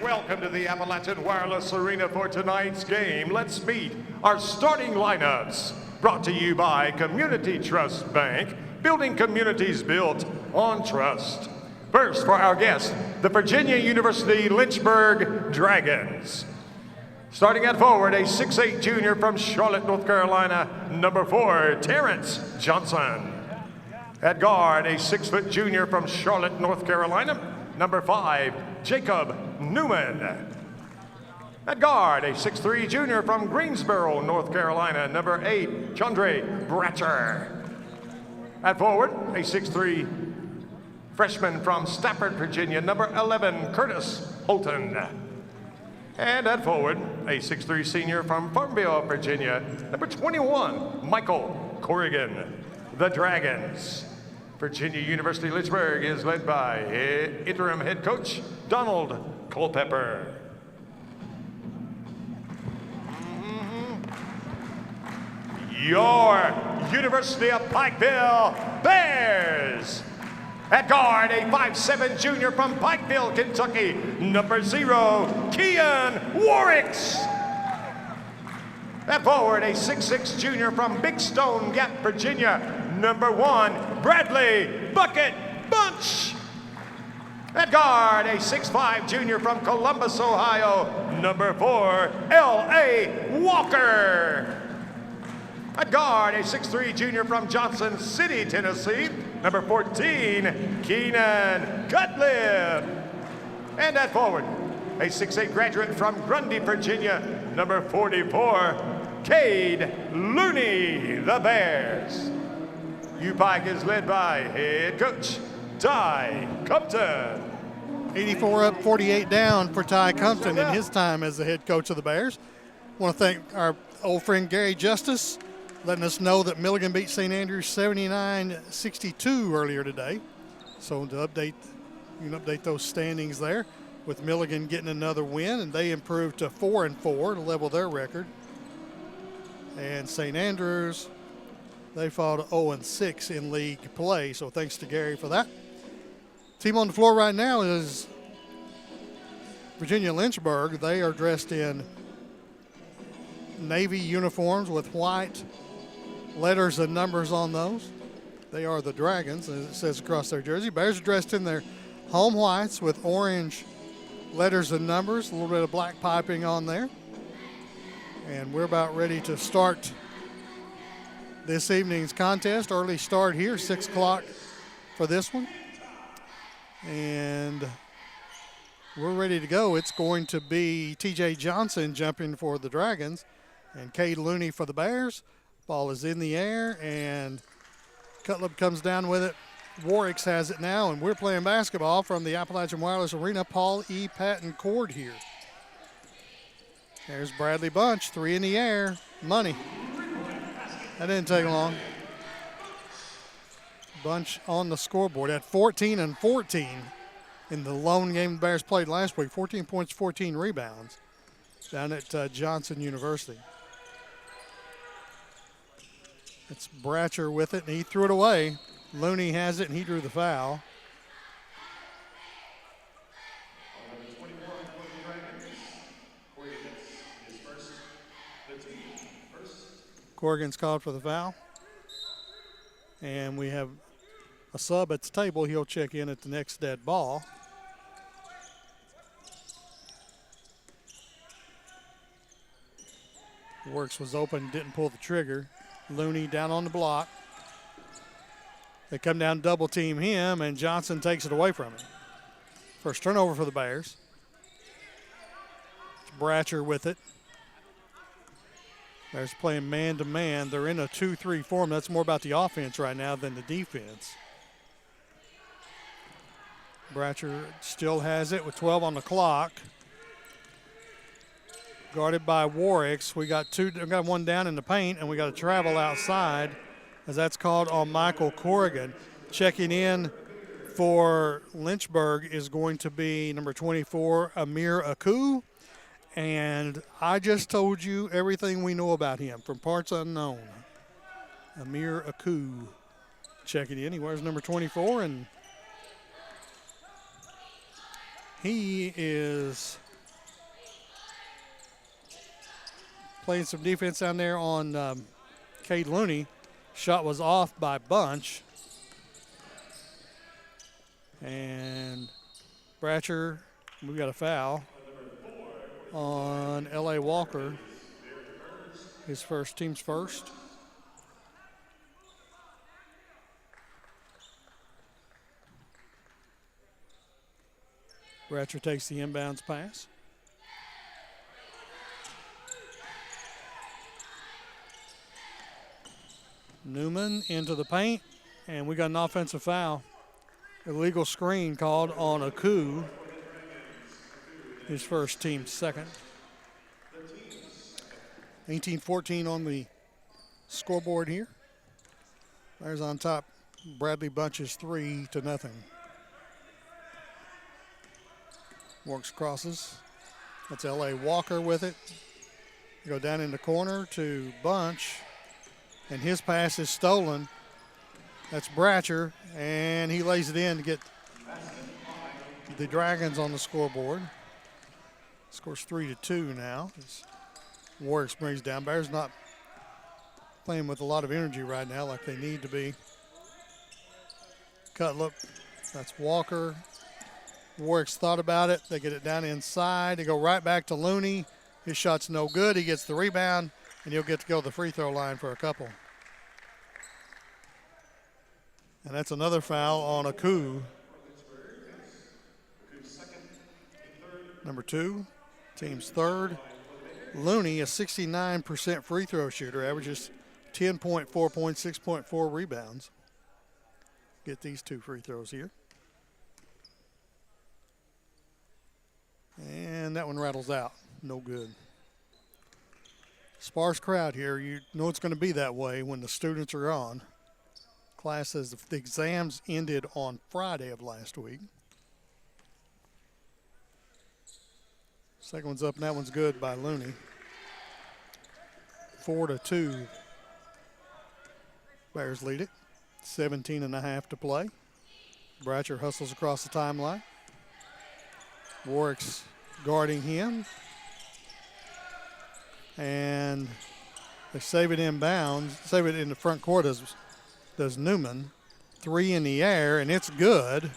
welcome to the Appalachian Wireless Arena for tonight's game. Let's meet our starting lineups. Brought to you by Community Trust Bank, building communities built on trust. First, for our guest, the Virginia University-Lynchburg Dragons. Starting at forward, a 6'8" junior from Charlotte, North Carolina, number 4, Terrence Johnson. At guard, a 6' junior from Charlotte, North Carolina, number 5, Jacob Newman. At guard, a 6'3" junior from Greensboro, North Carolina, number 8, Chandre Bratcher. At forward, a 6'3" freshman from Stafford, Virginia, number 11, Curtis Holton. And at forward, a 6'3" senior from Farmville, Virginia, number 21, Michael Corrigan. The Dragons. Virginia University-Lynchburg is led by interim head coach Donald Culpepper. Your University of Pikeville Bears. At guard, a 5'7" junior from Pikeville, Kentucky, number 0, Kean Warwicks. At forward, a 6'6" junior from Big Stone Gap, Virginia, number 1, Bradley Bucket Bunch. At guard, a 6'5" junior from Columbus, Ohio, number 4, L.A. Walker. At guard, a 6'3" junior from Johnson City, Tennessee, number 14, Keenan Cutlip. And at forward, a 6'8" graduate from Grundy, Virginia, number 44, Cade Looney. The Bears. UPIKE is led by head coach Ty Compton. 84 up, 48 down for Ty Compton in his time as the head coach of the Bears. I want to thank our old friend Gary Justice, letting us know that Milligan beat St. Andrews 79-62 earlier today. So to update, you can update those standings there with Milligan getting another win, and they improved to 4-4 to level their record. And St. Andrews, they fall to 0-6 in league play. So thanks to Gary for that. Team on the floor right now is Virginia Lynchburg. They are dressed in navy uniforms with white letters and numbers on those. They are the Dragons, as it says across their jersey. Bears are dressed in their home whites with orange letters and numbers, a little bit of black piping on there. And we're about ready to start this evening's contest. Early start here, 6 o'clock for this one. And we're ready to go. It's going to be T.J. Johnson jumping for the Dragons and Cade Looney for the Bears. Ball is in the air, and Cutlip comes down with it. Warwicks has it now, and we're playing basketball from the Appalachian Wireless Arena. Paul E. Patton Court here. There's Bradley Bunch, 3 in the air. Money. That didn't take long. Bunch on the scoreboard at 14-14 in the lone game the Bears played last week. 14 points, 14 rebounds down at Johnson University. It's Bratcher with it, and he threw it away. Looney has it, and he drew the foul. Corrigan's called for the foul. And we have a sub at the table. He'll check in at the next dead ball. Works was open, didn't pull the trigger. Looney down on the block. They come down, double team him, and Johnson takes it away from him. First turnover for the Bears. It's Bratcher with it. Bears playing man-to-man. They're in a 2-3 form. That's more about the offense right now than the defense. Bratcher still has it with 12 on the clock. Guarded by Warwicks. We got one down in the paint, and we got a travel outside, as that's called on Michael Corrigan. Checking in for Lynchburg is going to be number 24, Amir Aku. And I just told you everything we know about him from parts unknown. Amir Aku checking in. He wears number 24, and he is playing some defense down there on Cade Looney. Shot was off by Bunch. And Bratcher, we got a foul on L.A. Walker, his team's first. Bratcher takes the inbounds pass. Newman into the paint, and we got an offensive foul. Illegal screen called on Aku, his first, team's second. 18-14 on the scoreboard here. There's on top, Bradley Bunch's 3-0. Works crosses. That's L.A. Walker with it. Go down in the corner to Bunch, and his pass is stolen. That's Bratcher, and he lays it in to get the Dragons on the scoreboard. Scores 3-2 now. Warwick brings down. Bears not playing with a lot of energy right now like they need to be. Cutlip, that's Walker. Warwick's thought about it. They get it down inside. They go right back to Looney. His shot's no good. He gets the rebound, and he'll get to go to the free throw line for a couple. And that's another foul on Aku. Number 2, team's third. Looney, a 69% free throw shooter, averages 10.4 points, 6.4 rebounds. Get these 2 free throws here. And that one rattles out. No good. Sparse crowd here. You know it's going to be that way when the students are on. Class says the exams ended on Friday of last week. Second one's up, and that one's good by Looney. 4-2. Bears lead it. 17.5 to play. Bratcher hustles across the timeline. Warwick's guarding him. And they save it inbounds. Save it in the front court does Newman. 3 in the air, and it's good.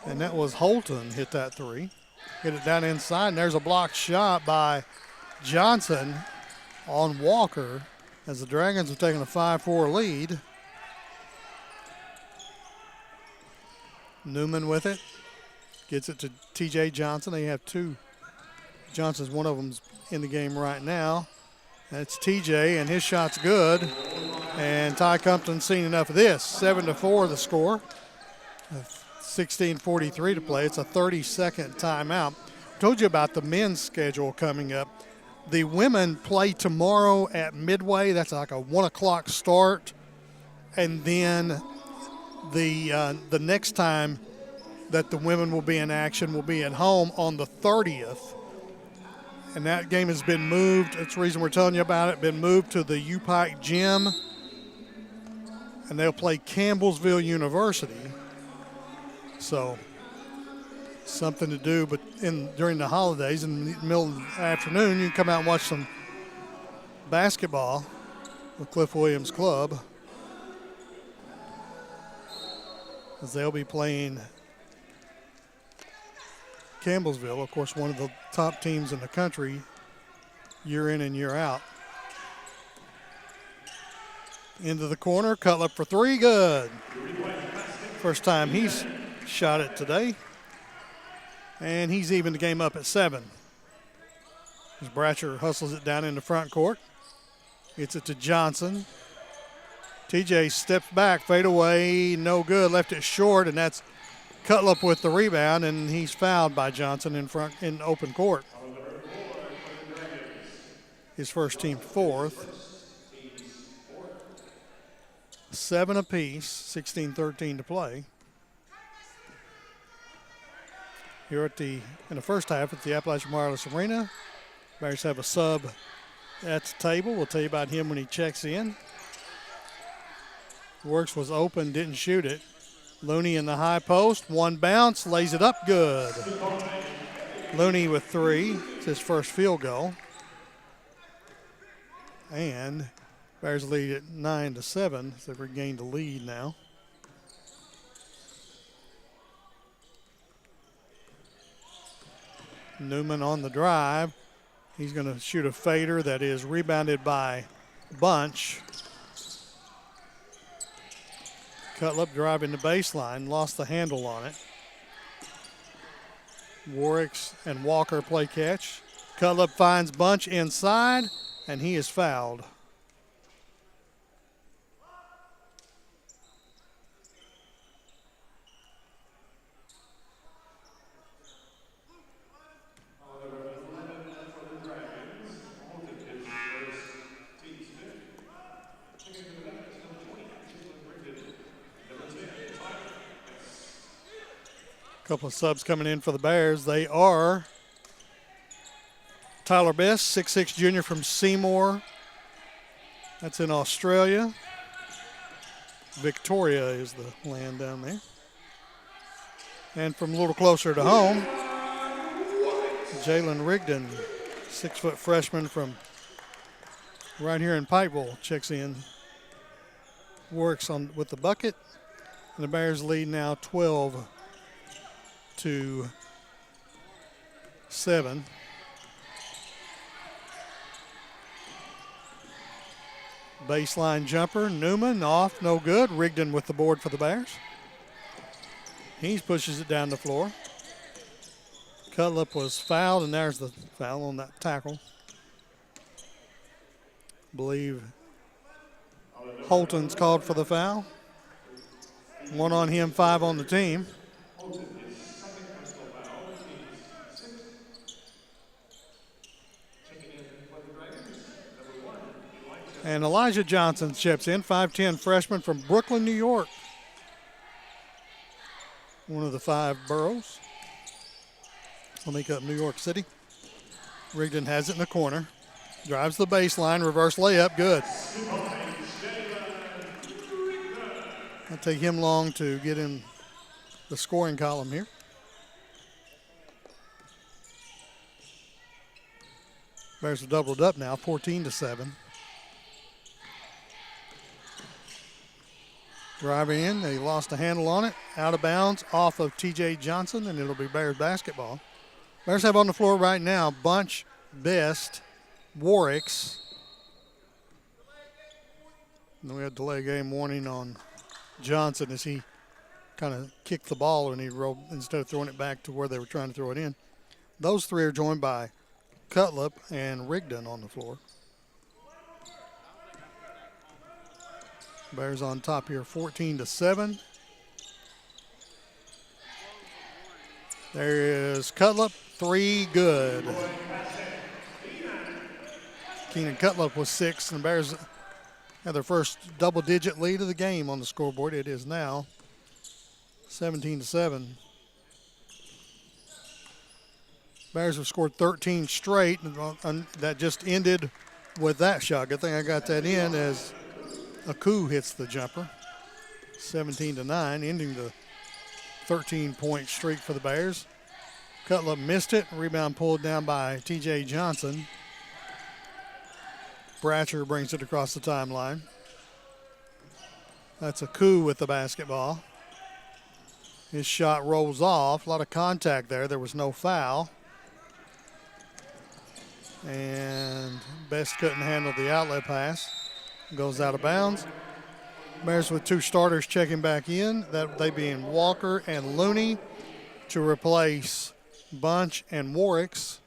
And that was Holton hit that 3. Hit it down inside, and there's a blocked shot by Johnson on Walker as the Dragons have taken a 5-4 lead. Newman with it. Gets it to T.J. Johnson. They have 2 Johnsons. One of them's in the game right now. That's T.J., and his shot's good. And Ty Compton's seen enough of this. 7-4 the score. 16:43 to play. It's a 30-second timeout. I told you about the men's schedule coming up. The women play tomorrow at Midway. That's like a 1 o'clock start. And then the next time that the women will be in action will be at home on the 30th. And that game has been moved. That's the reason we're telling you about it. Been moved to the UPIKE gym. And they'll play Campbellsville University. So something to do, but during the holidays in the middle of the afternoon, you can come out and watch some basketball with Cliff Williams Club, as they'll be playing Campbellsville, of course, one of the top teams in the country year in and year out. Into the corner, Cutlip for 3, good. First time he's shot it today. And he's evened the game up at 7. As Bratcher hustles it down in the front court. Gets it to Johnson. TJ steps back, fade away, no good. Left it short, and that's Cutlip with the rebound, and he's fouled by Johnson in open court. His first, team 4th. 7 apiece, 16-13 to play. Here in the first half at the Appalachian Wireless Arena. Bears have a sub at the table. We'll tell you about him when he checks in. Works was open, didn't shoot it. Looney in the high post, 1 bounce, lays it up, good. Looney with 3. It's his first field goal. And Bears lead at 9-7. They've regained the lead now. Newman on the drive. He's going to shoot a fader that is rebounded by Bunch. Cutlip driving the baseline, lost the handle on it. Warwicks and Walker play catch. Cutlip finds Bunch inside, and he is fouled. Couple of subs coming in for the Bears. They are Tyler Best, 6'6" junior from Seymour. That's in Australia. Victoria is the land down there. And from a little closer to home, Jalen Rigdon, 6-foot freshman from right here in Pikeville, checks in. Works on with the bucket. And the Bears lead now 12-7. Baseline jumper, Newman off, no good. Rigdon with the board for the Bears. He pushes it down the floor. Cutlip was fouled, and there's the foul on that tackle. Believe Holton's called for the foul. 1 on him, 5 on the team. And Elijah Johnson chips in, 5'10" freshman from Brooklyn, New York. One of the 5 boroughs. Will make up New York City. Rigdon has it in the corner. Drives the baseline, reverse layup, good. It'll take him long to get in the scoring column here. Bears have doubled up now, 14-7. Driving in, they lost a handle on it. Out of bounds, off of T.J. Johnson, and it'll be Bears basketball. Bears have on the floor right now Bunch, Best, Warwicks. And we had delay game warning on Johnson as he kind of kicked the ball and he rolled instead of throwing it back to where they were trying to throw it in. Those 3 are joined by Cutlip and Rigdon on the floor. Bears on top here, 14-7. There is Cutlip, 3 good. Keenan Cutlip was 6, and the Bears had their first double-digit lead of the game on the scoreboard. It is now 17-7. Bears have scored 13 straight, and that just ended with that shot. Good thing I got that in as Aku hits the jumper. 17-9, ending the 13-point streak for the Bears. Cutlip missed it. Rebound pulled down by T.J. Johnson. Bratcher brings it across the timeline. That's Aku with the basketball. His shot rolls off. A lot of contact there. There was no foul. And Best couldn't handle the outlet pass. Goes out of bounds. Bears with 2 starters checking back in. That they being Walker and Looney to replace Bunch and Warwicks.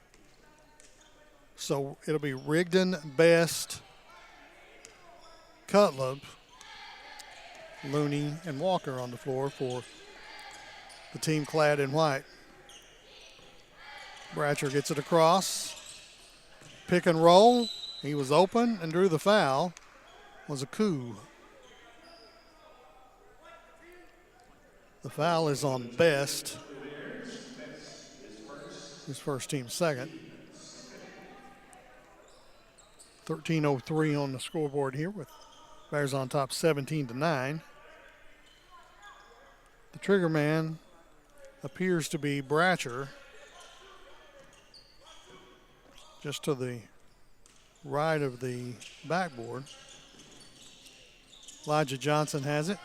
So it'll be Rigdon, Best, Cutlip, Looney, and Walker on the floor for the team clad in white. Bratcher gets it across. Pick and roll. He was open and drew the foul. Was a coup. The foul is on Best. His first team second. 13:03 on the scoreboard here with Bears on top 17-9. The trigger man appears to be Bratcher. just to the right of the backboard. Elijah Johnson has it.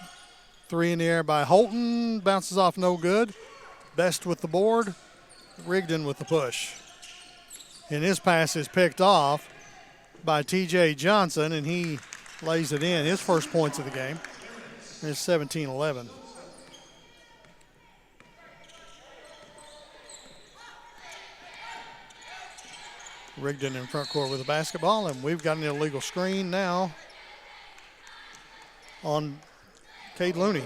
3 in the air by Holton. Bounces off no good. Best with the board. Rigdon with the push. And his pass is picked off by TJ Johnson, and he lays it in. His first points of the game. It's 17-11. Rigdon in front court with the basketball, and we've got an illegal screen now on Cade Looney.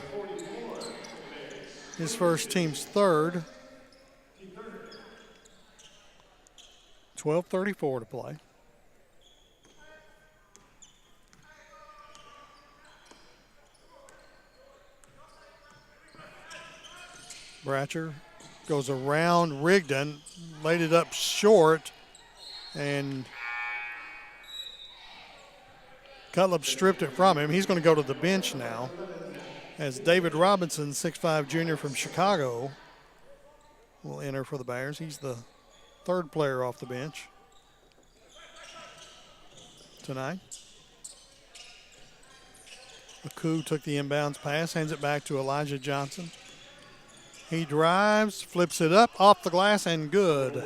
His first, team's third. 12:34 to play. Bratcher goes around Rigdon, laid it up short, and Cutlip stripped it from him. He's going to go to the bench now as David Robinson, 6'5" junior from Chicago, will enter for the Bears. He's the third player off the bench tonight. Aku took the inbounds pass, hands it back to Elijah Johnson. He drives, flips it up, off the glass, and good.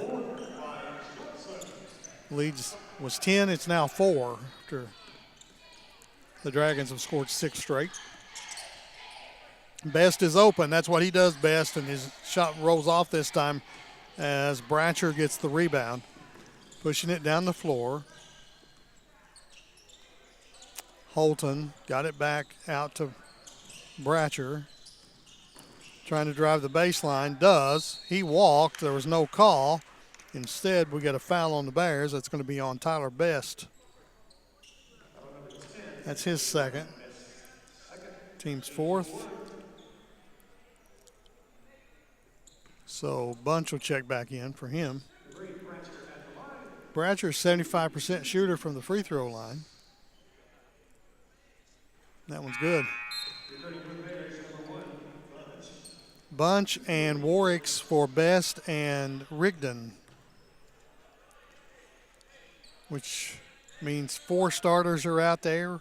Leads was 10, it's now 4 after the Dragons have scored 6 straight. Best is open, that's what he does best, and his shot rolls off this time as Bratcher gets the rebound, pushing it down the floor. Holton got it back out to Bratcher. Trying to drive the baseline, does. He walked, there was no call. Instead, we got a foul on the Bears. That's going to be on Tyler Best. That's his second. Team's fourth. So Bunch will check back in for him. Bratcher, 75% shooter from the free throw line. That one's good. Bunch and Warwick's for Best and Rigdon, which means 4 starters are out there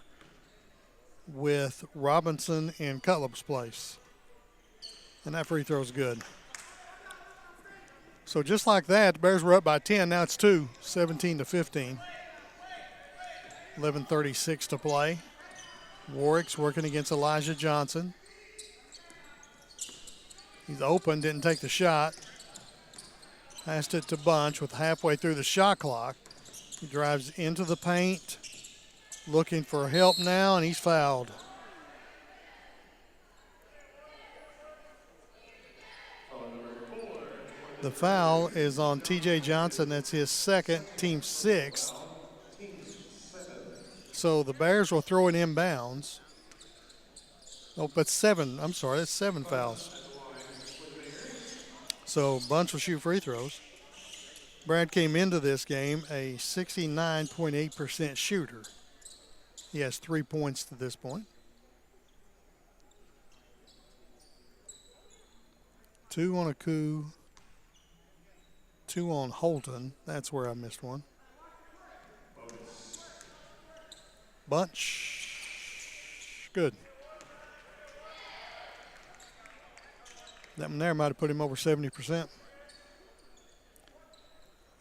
with Robinson in Cutlip's place. And that free throw's good. So just like that, the Bears were up by 10. Now it's 2, 17-15. 11:36 to play. Warwick's working against Elijah Johnson. He's open, didn't take the shot. Passed it to Bunch with halfway through the shot clock. He drives into the paint, looking for help now, and he's fouled. The foul is on TJ Johnson. That's his second, team 6th. So the Bears will throw it inbounds. Oh, but 7, I'm sorry, that's 7 fouls. So Bunch will shoot free throws. Brad came into this game a 69.8% shooter. He has 3 points to this point. 2 on Aku, 2 on Holton. That's where I missed one. Bunch, good. That one there might have put him over 70%.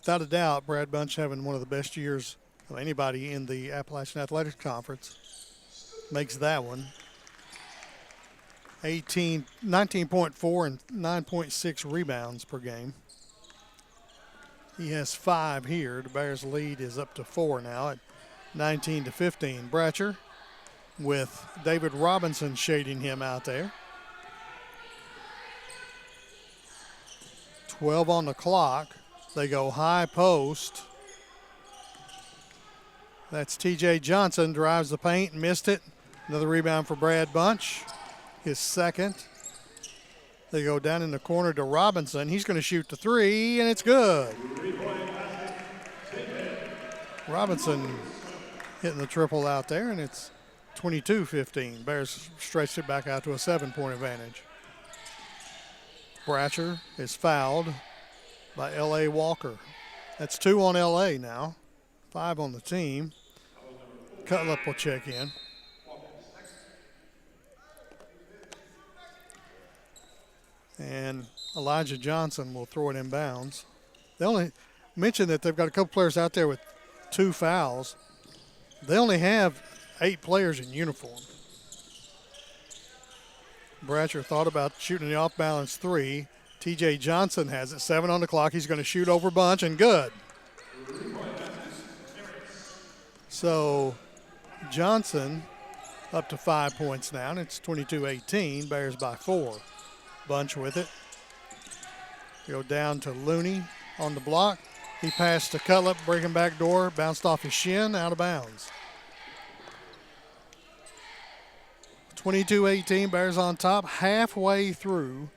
Without a doubt, Brad Bunch having one of the best years of anybody in the Appalachian Athletics Conference. Makes that one. 19.4 and 9.6 rebounds per game. He has 5 here. The Bears' lead is up to 4 now at 19-15. Bratcher with David Robinson shading him out there. 12 on the clock. They go high post. That's TJ Johnson, drives the paint, missed it. Another rebound for Brad Bunch, his second. They go down in the corner to Robinson. He's going to shoot the 3, and it's good. Robinson hitting the triple out there, and it's 22-15. Bears stretched it back out to a 7-point advantage. Bratcher is fouled by L.A. Walker. That's 2 on LA now, 5 on the team. Cutlip will check in. And Elijah Johnson will throw it in bounds. They only mentioned that they've got a couple players out there with 2 fouls. They only have 8 players in uniform. Bratcher thought about shooting the off-balance 3. TJ Johnson has it, 7 on the clock. He's going to shoot over Bunch, and good. So Johnson up to 5 points now, and it's 22-18. Bears by 4. Bunch with it. Go down to Looney on the block. He passed to Cutlip, breaking back door, bounced off his shin, out of bounds. 22-18, Bears on top, halfway through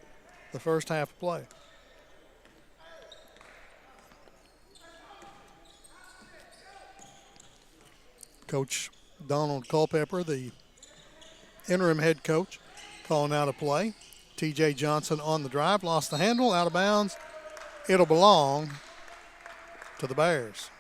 the first half of play. Coach Donald Culpepper, the interim head coach, calling out a play. TJ Johnson on the drive, lost the handle, out of bounds. It'll belong to the Bears.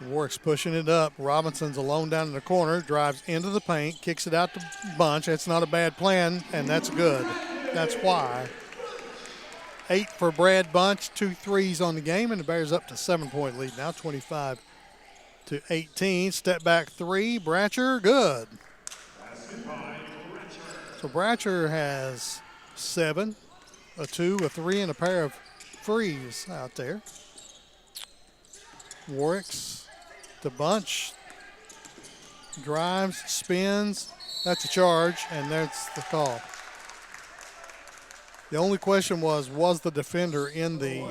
Warwick's pushing it up. Robinson's alone down in the corner, drives into the paint, kicks it out to Bunch. That's not a bad plan, and that's good. That's why. 8 for Brad Bunch, 2 threes on the game, and the Bears up to 7-point lead now, 25-18. Step back 3, Bratcher, good. So Bratcher has 7, a 2, a 3, and a pair of frees out there. Warwick's to Bunch. Drives, spins. That's a charge, and that's the call. The only question was the defender in the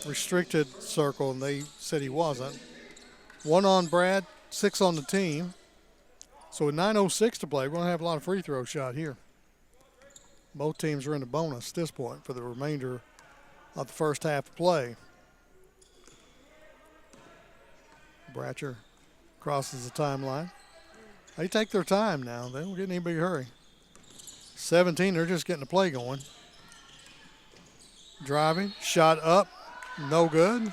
restricted circle, and they said he wasn't. 1 on Brad, 6 on the team. So with 9:06 to play, we're going to have a lot of free throw shot here. Both teams are in the bonus at this point for the remainder of the first half of play. Bratcher crosses the timeline. They take their time now. They don't get in any big hurry. 17, they're just getting the play going. Driving, shot up, no good.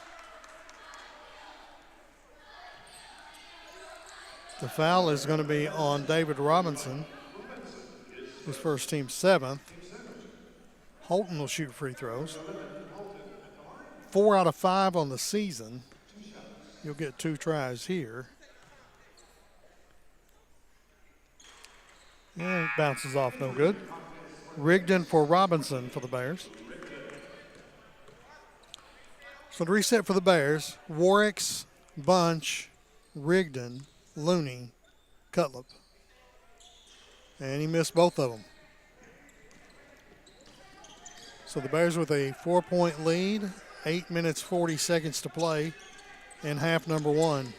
The foul is going to be on David Robinson, his first team 7th. Holton will shoot free throws. 4 out of 5 on the season. You'll get 2 tries here. Yeah, it bounces off, no good. Rigdon for Robinson for the Bears. So the reset for the Bears, Warwick's, Bunch, Rigdon, Looney, Cutlip. And he missed both of them. So the Bears with a 4-point lead, 8 minutes, 40 seconds to play in half number 1.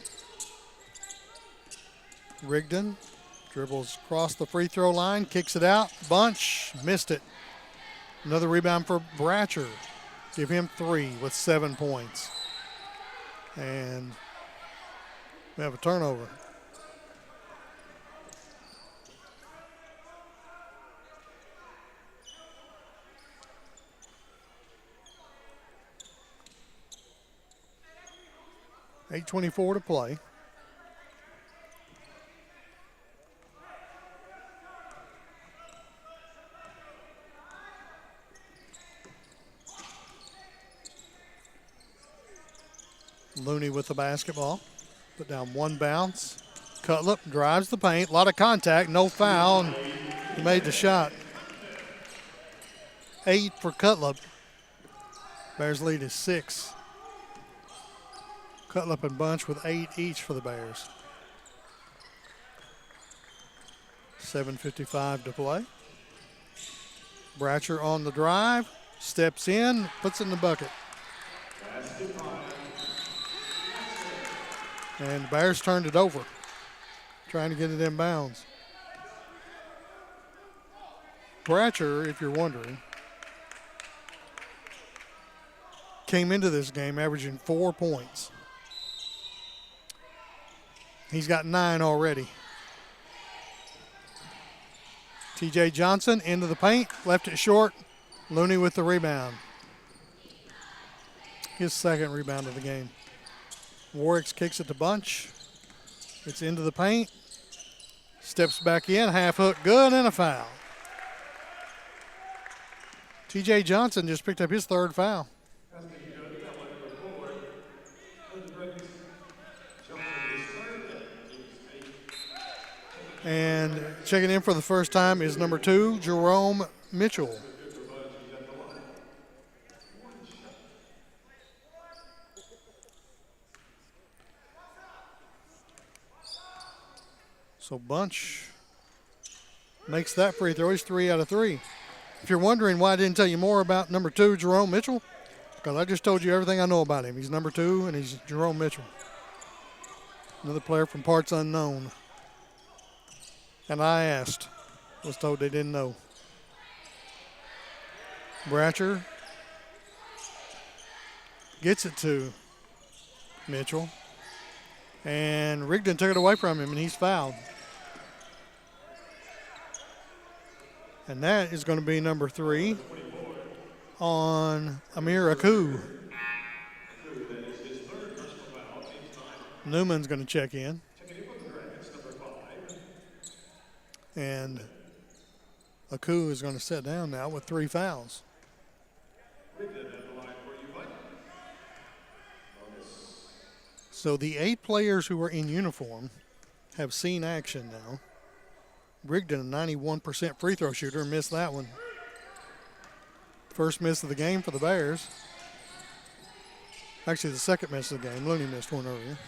Rigdon dribbles across the free throw line, kicks it out. Bunch missed it. Another rebound for Bratcher. Give him 3 with 7 points. And we have a turnover. .8:24 to play. Looney with the basketball. Put down 1 bounce. Cutlip drives the paint. A lot of contact, no foul, and he made the shot. 8 for Cutlip. Bears lead is 6. Cutlip and Bunch with 8 each for the Bears. 7:55 to play. Bratcher on the drive, steps in, puts it in the bucket. And the Bears turned it over, trying to get it in bounds. Bratcher, if you're wondering, came into this game averaging 4 points. He's got 9 already. TJ Johnson into the paint, left it short. Looney with the rebound. his second rebound of the game. Warwick kicks it to Bunch. It's into the paint. Steps back in, half hook, good, and a foul. TJ Johnson just picked up his third foul. And checking in for the first time is number 2, Jerome Mitchell. So Bunch makes that free throw. He's 3 out of 3. If you're wondering why I didn't tell you more about number 2, Jerome Mitchell, because I just told you everything I know about him. He's number 2, and he's Jerome Mitchell. Another player from parts unknown. And I asked, was told they didn't know. Bratcher gets it to Mitchell. And Rigdon took it away from him, and he's fouled. And that is going to be number 3 on Amir Aku. Newman's going to check in. And Aku is going to sit down now with 3 fouls. So the 8 players who are in uniform have seen action now. Rigdon, a 91% free throw shooter, missed that one. First miss of the game for the Bears. Actually, the second miss of the game. Looney missed one earlier.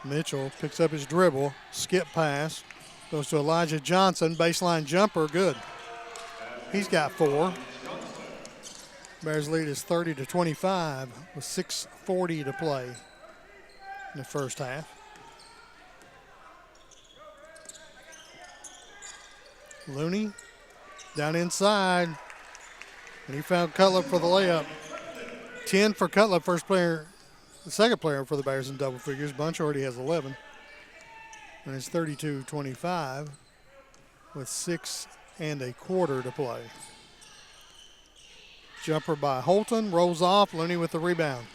Mitchell picks up his dribble, skip pass, goes to Elijah Johnson, baseline jumper, good. He's got 4. Bears lead is 30-25 with 6:40 to play in the first half. Looney down inside, and he found Cutler for the layup. 10 for Cutler, first player, the second player for the Bears in double figures. Bunch already has 11. And it's 32-25 with 6 1/4 to play. Jumper by Holton, rolls off, Looney with the rebound.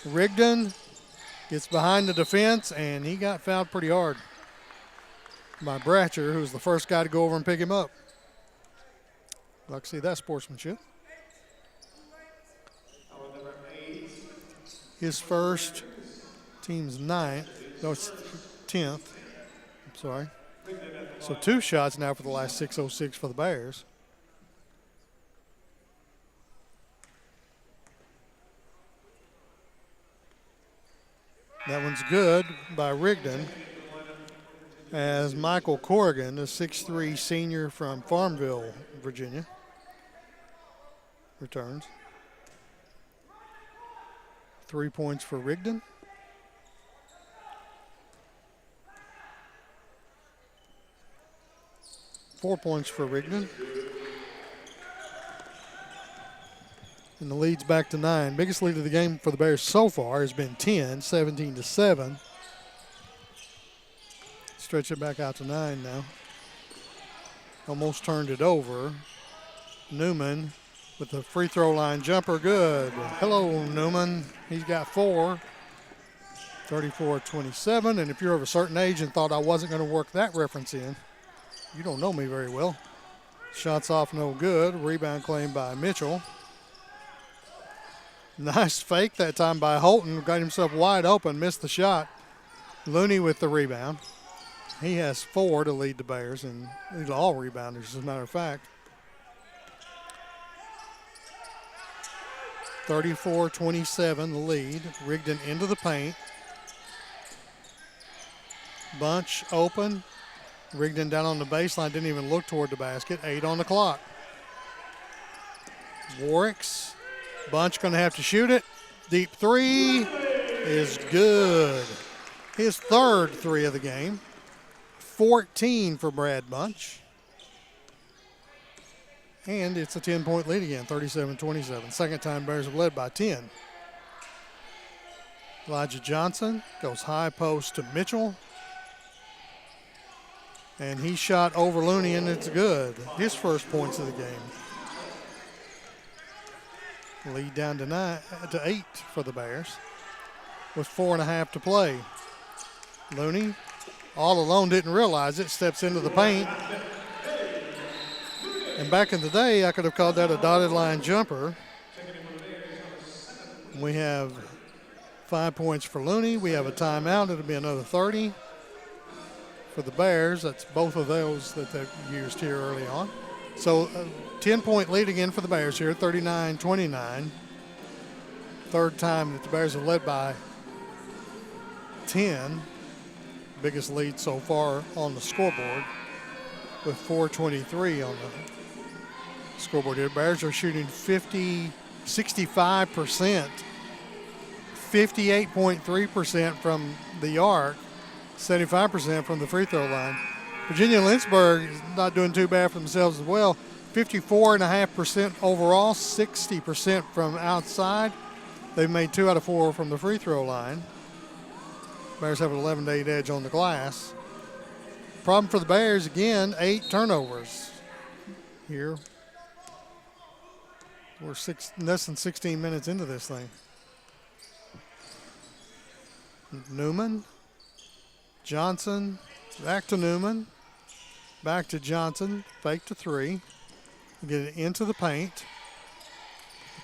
Rigdon gets behind the defense, and he got fouled pretty hard by Bratcher, who's the first guy to go over and pick him up. Like to see that sportsmanship. His first, team's 9th, no, it's 10th. I'm sorry. So 2 shots now for the last 6:06 for the Bears. That one's good by Rigdon, as Michael Corrigan, a 6'3" senior from Farmville, Virginia, returns. 3 points for Rigdon. Four points for Rigdon. And the lead's back to 9. Biggest lead of the game for the Bears so far has been 10, 17-7. Stretch it back out to 9 now. Almost turned it over. Newman with the free throw line jumper, good. Hello, Newman. He's got 4. 34-27. And if you're of a certain age and thought I wasn't going to work that reference in, you don't know me very well. Shots off, no good. Rebound claimed by Mitchell. Nice fake that time by Holton. Got himself wide open, missed the shot. Looney with the rebound. He has 4 to lead the Bears, and these are all rebounders, as a matter of fact. 34-27, the lead. Rigdon into the paint. Bunch open. Rigdon down on the baseline, didn't even look toward the basket. 8 on the clock. Warwick's. Bunch going to have to shoot it. Deep 3 is good. His third 3 of the game. 14 for Brad Bunch. And it's a 10-point lead again, 37-27. Second time Bears have led by 10. Elijah Johnson goes high post to Mitchell. And he shot over Looney, and it's good. His first points of the game. Lead down to 8 for the Bears with 4.5 to play. Looney, all alone, didn't realize it, steps into the paint. And back in the day, I could have called that a dotted line jumper. We have 5 points for Looney. We have a timeout. It'll be another 30 for the Bears. That's both of those that they've used here early on. So 10-point lead again for the Bears here, 39-29. Third time that the Bears have led by 10. Biggest lead so far on the scoreboard with 4:23 on the scoreboard here. Bears are shooting 65%, 58.3% from the arc, 75% from the free throw line. Virginia-Lynchburg is not doing too bad for themselves as well. 54.5% overall, 60% from outside. They've made 2 out of 4 from the free throw line. Bears have an 11-8 edge on the glass. Problem for the Bears, again, 8 turnovers here. We're less than 16 minutes into this thing. Newman, Johnson, back to Newman, back to Johnson, fake to 3. Get it into the paint,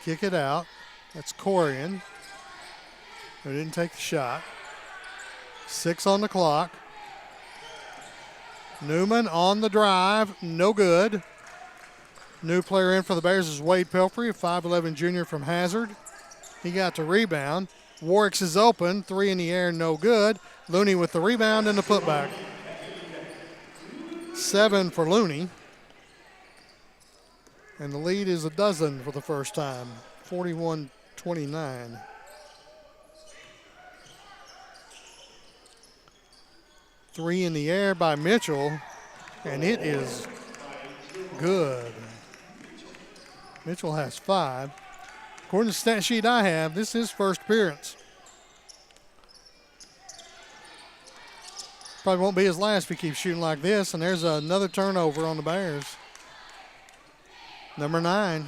kick it out. That's Corian, who didn't take the shot. 6 on the clock. Newman on the drive, no good. New player in for the Bears is Wade Pelfrey, a 5'11 junior from Hazard. He got the rebound. Warwick's is open, 3 in the air, no good. Looney with the rebound and the putback. 7 for Looney. And the lead is a dozen for the first time, 41-29. Three in the air by Mitchell, and it is good. Mitchell has 5. According to the stat sheet I have, this is his first appearance. Probably won't be his last if he keeps shooting like this, and there's another turnover on the Bears. Number 9.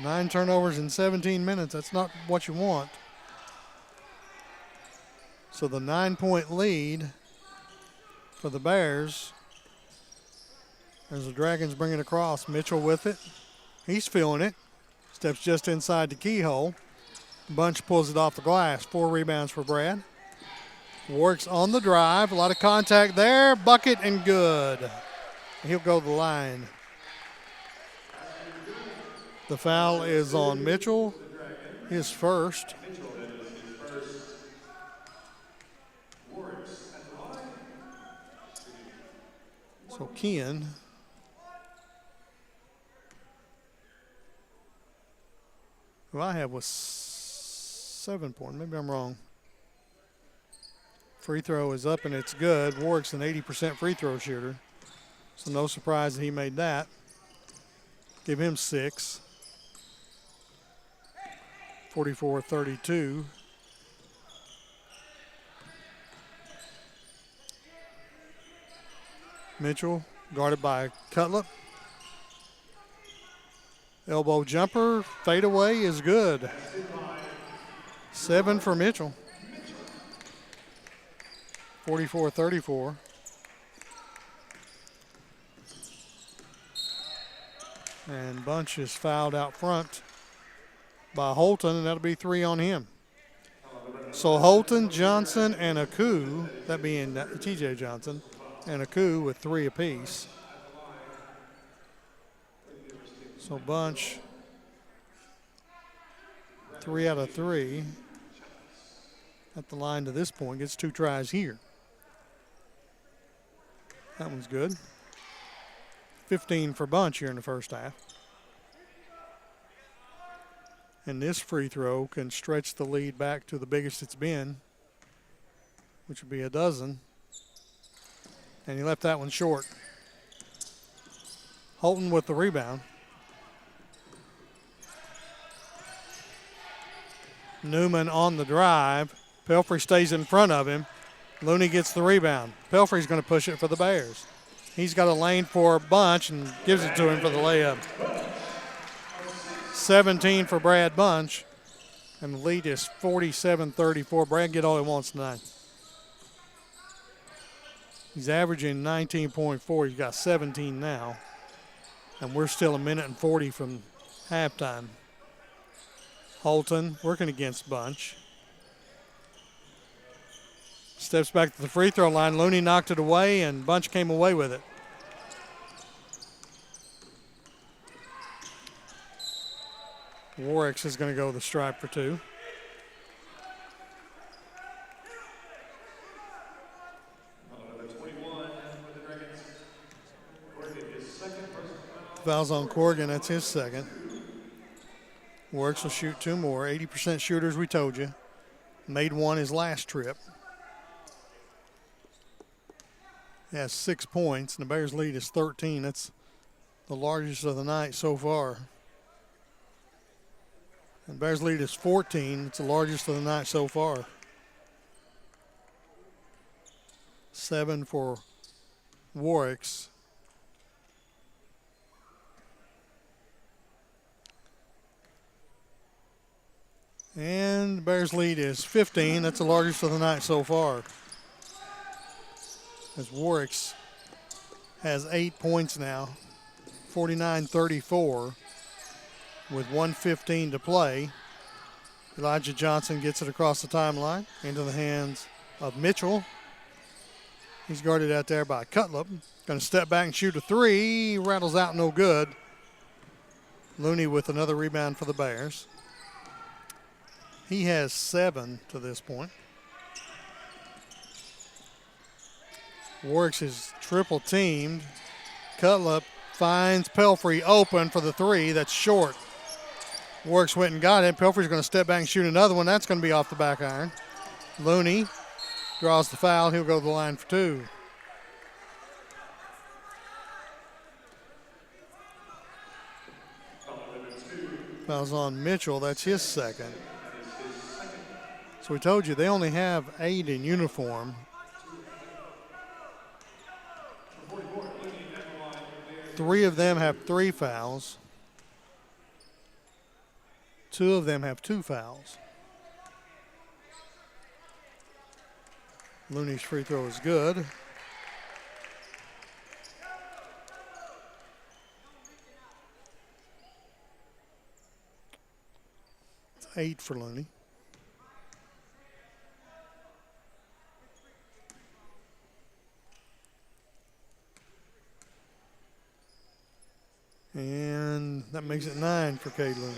9 turnovers in 17 minutes. That's not what you want. So the 9-point lead for the Bears. As the Dragons bring it across. Mitchell with it. He's feeling it. Steps just inside the keyhole. Bunch pulls it off the glass. 4 rebounds for Brad. Warwick's on the drive. A lot of contact there. Bucket and good. He'll go to the line. The foul is on Mitchell. His first. So Kean. Who I have was 7 points. Maybe I'm wrong. Free throw is up and it's good. Warwick's an 80% free throw shooter. So no surprise that he made that. Give him 6. 44-32. Mitchell guarded by Cutlip. Elbow jumper, fadeaway is good. 7 for Mitchell. 44-34. And Bunch is fouled out front by Holton, and that'll be 3 on him. So Holton, Johnson, and Aku, that being TJ Johnson, and Aku with 3 apiece. So Bunch, 3 out of 3 at the line to this point. Gets 2 tries here. That one's good. 15 for Bunch here in the first half. And this free throw can stretch the lead back to the biggest it's been, which would be a dozen. And he left that one short. Holton with the rebound. Newman on the drive. Pelfrey stays in front of him. Looney gets the rebound. Pelfrey's going to push it for the Bears. He's got a lane for Bunch and gives it to him for the layup. 17 for Brad Bunch, and the lead is 47-34. Brad get all he wants tonight. He's averaging 19.4. He's got 17 now, and we're still a minute and 40 from halftime. Holton working against Bunch. Steps back to the free throw line. Looney knocked it away, and Bunch came away with it. Warwick is going to go the stripe for two. Fouls on Corrigan, that's his second. Warwick will shoot two more. 80% shooters, we told you. Made one his last trip. He has 6 points, and the Bears' lead is 13. That's the largest of the night so far. And Bears' lead is 14. It's the largest of the night so far. 7 for Warwick's. And the Bears' lead is 15. That's the largest of the night so far. As Warwick's has 8 points now, 49-34. With 1:15 to play. Elijah Johnson gets it across the timeline into the hands of Mitchell. He's guarded out there by Cutlip. Going to step back and shoot a three. Rattles out, no good. Looney with another rebound for the Bears. He has 7 to this point. Warwick's is triple teamed. Cutlip finds Pelfrey open for the three. That's short. Warwick's went and got it. Pelfrey's going to step back and shoot another one. That's going to be off the back iron. Looney draws the foul. He'll go to the line for two. Foul's on Mitchell. That's his second. So we told you they only have 8 in uniform. Three of them have 3 fouls. 2 of them have 2 fouls. Looney's free throw is good. It's 8 for Looney. And that makes it 9 for Cade Looney.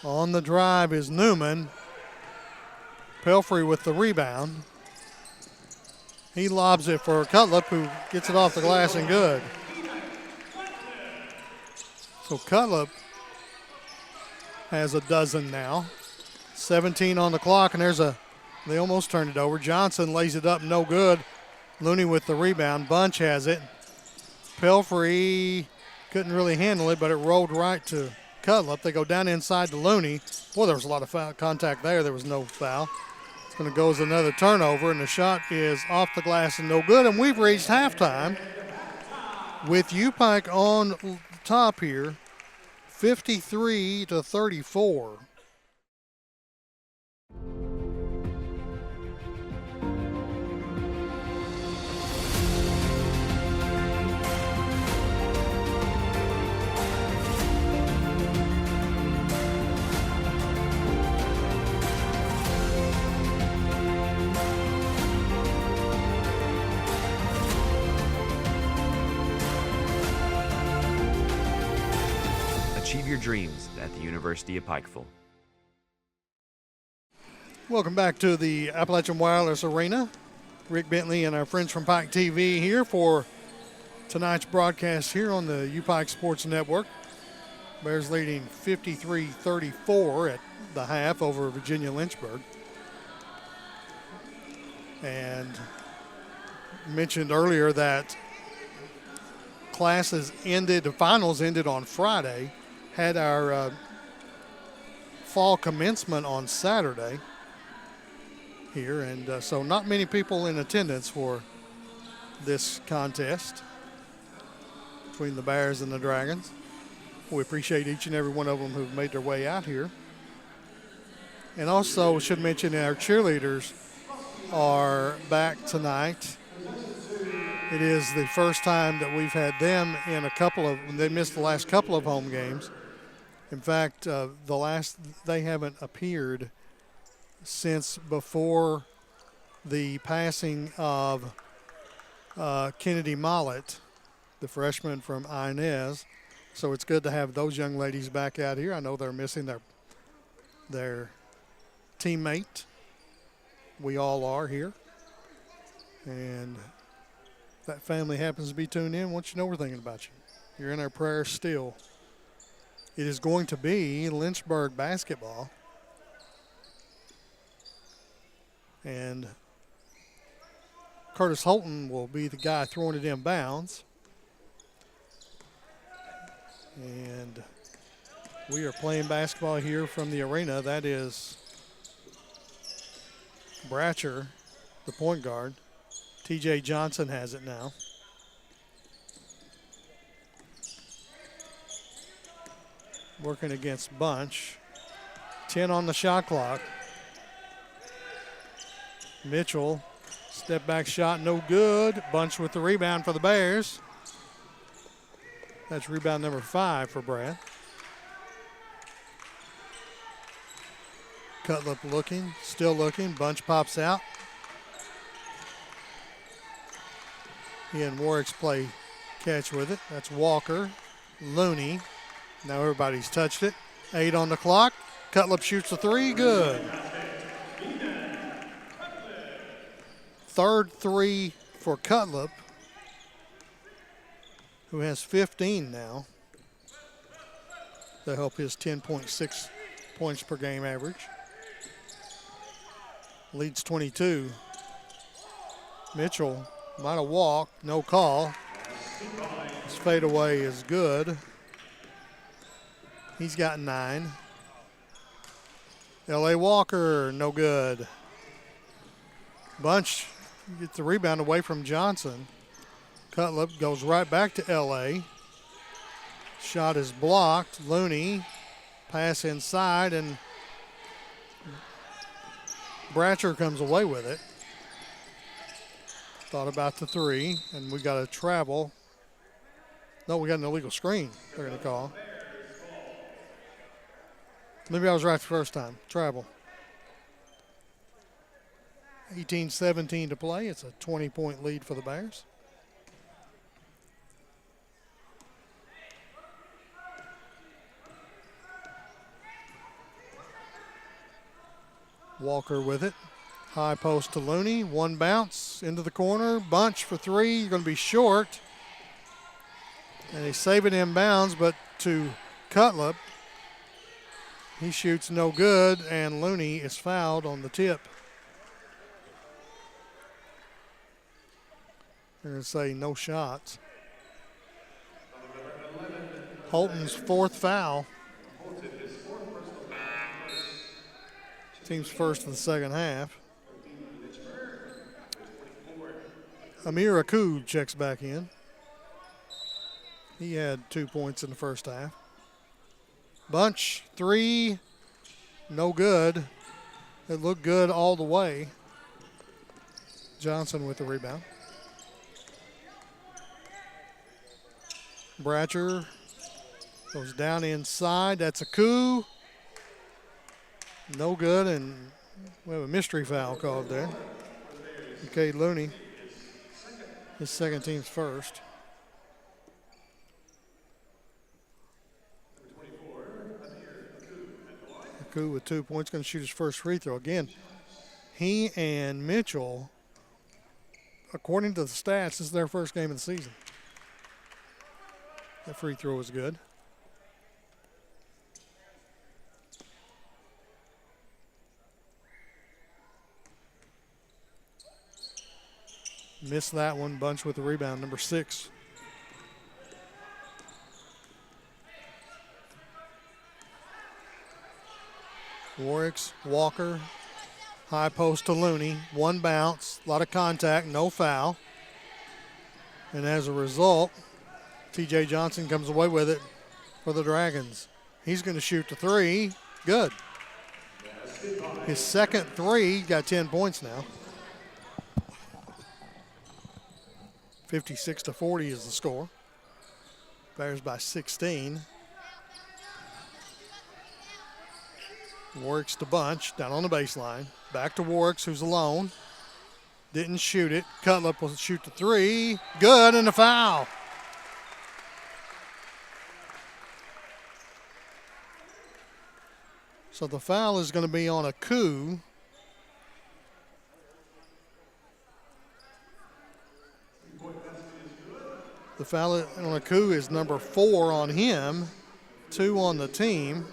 On the drive is Newman. Pelfrey with the rebound. He lobs it for Cutlip, who gets it off the glass and good. So Cutlip has a dozen now. 17 on the clock, and they almost turned it over. Johnson lays it up, no good. Looney with the rebound. Bunch has it. Pelfrey couldn't really handle it, but it rolled right to Cutlip. They go down inside to Looney. Boy, there was a lot of foul contact there. There was no foul. It's going to go as another turnover, and the shot is off the glass and no good. And we've reached halftime with UPIKE on top here, 53-34. Achieve your dreams at the University of Pikeville. Welcome back to the Appalachian Wireless Arena. Rick Bentley and our friends from Pike TV here for tonight's broadcast here on the UPIKE Sports Network. Bears leading 53-34 at the half over Virginia-Lynchburg. And mentioned earlier that classes ended, the finals ended on Friday. Had our fall commencement on Saturday. here, and so not many people in attendance for this contest between the Bears and the Dragons. We appreciate each and every one of them who've made their way out here. And also should mention our cheerleaders are back tonight. It is the first time that we've had them in they missed the last couple of home games. In fact, they haven't appeared since before the passing of Kennedy Mollett, the freshman from Inez. So it's good to have those young ladies back out here. I know they're missing their teammate. We all are here. And if that family happens to be tuned in, once you know we're thinking about you. You're in our prayers still. It is going to be Lynchburg basketball. And Curtis Holton will be the guy throwing it in bounds. And we are playing basketball here from the arena. That is Bratcher, the point guard. TJ Johnson has it now. Working against Bunch. 10 on the shot clock. Mitchell, step back shot, no good. Bunch with the rebound for the Bears. That's rebound number 5 for Brad. Cutlip looking, still looking. Bunch pops out. He and Warwick's play catch with it. That's Walker, Looney. Now everybody's touched it. 8 on the clock. Cutlip shoots the 3, good. Third 3 for Cutlip, who has 15 now to help his 10.6 points per game average. Leads 22. Mitchell might have walked, no call. His fadeaway is good. He's got 9. L.A. Walker, no good. Bunch gets the rebound away from Johnson. Cutlip goes right back to L.A. Shot is blocked. Looney, pass inside, and Bratcher comes away with it. Thought about the 3, and we got a travel. No, we got an illegal screen they're going to call. Maybe I was right the first time. Travel. 18-17 to play. It's a 20-point lead for the Bears. Walker with it. High post to Looney. One bounce into the corner. Bunch for 3. You're going to be short. And they save it inbounds, but to Cutlip. He shoots no good, and Looney is fouled on the tip. They're going to say no shots. Holton's 4th foul. Team's first in the second half. Amir Akud checks back in. He had 2 points in the first half. Bunch, 3, no good. It looked good all the way. Johnson with the rebound. Bratcher goes down inside. That's a coup. No good, and we have a mystery foul called there. Okay, Looney, his second team's first. Coup with 2 points, going to shoot his first free throw. Again, he and Mitchell, according to the stats, this is their first game of the season. That free throw was good. Missed that one. Bunch with the rebound, number 6. Warwick's, Walker, High post to Looney. One bounce, a lot of contact, no foul. And as a result, T.J. Johnson comes away with it for the Dragons. He's going to shoot the three. Good. His second three, got 10 points now. 56-40 is the score. Bears by 16. Works to bunch down on the baseline. Back to Works, who's alone. Didn't shoot it. Cutlip will shoot the three. Good, and a foul. So the foul is going to be on a coup. The foul on a coup is number 4 on him, 2 on the team.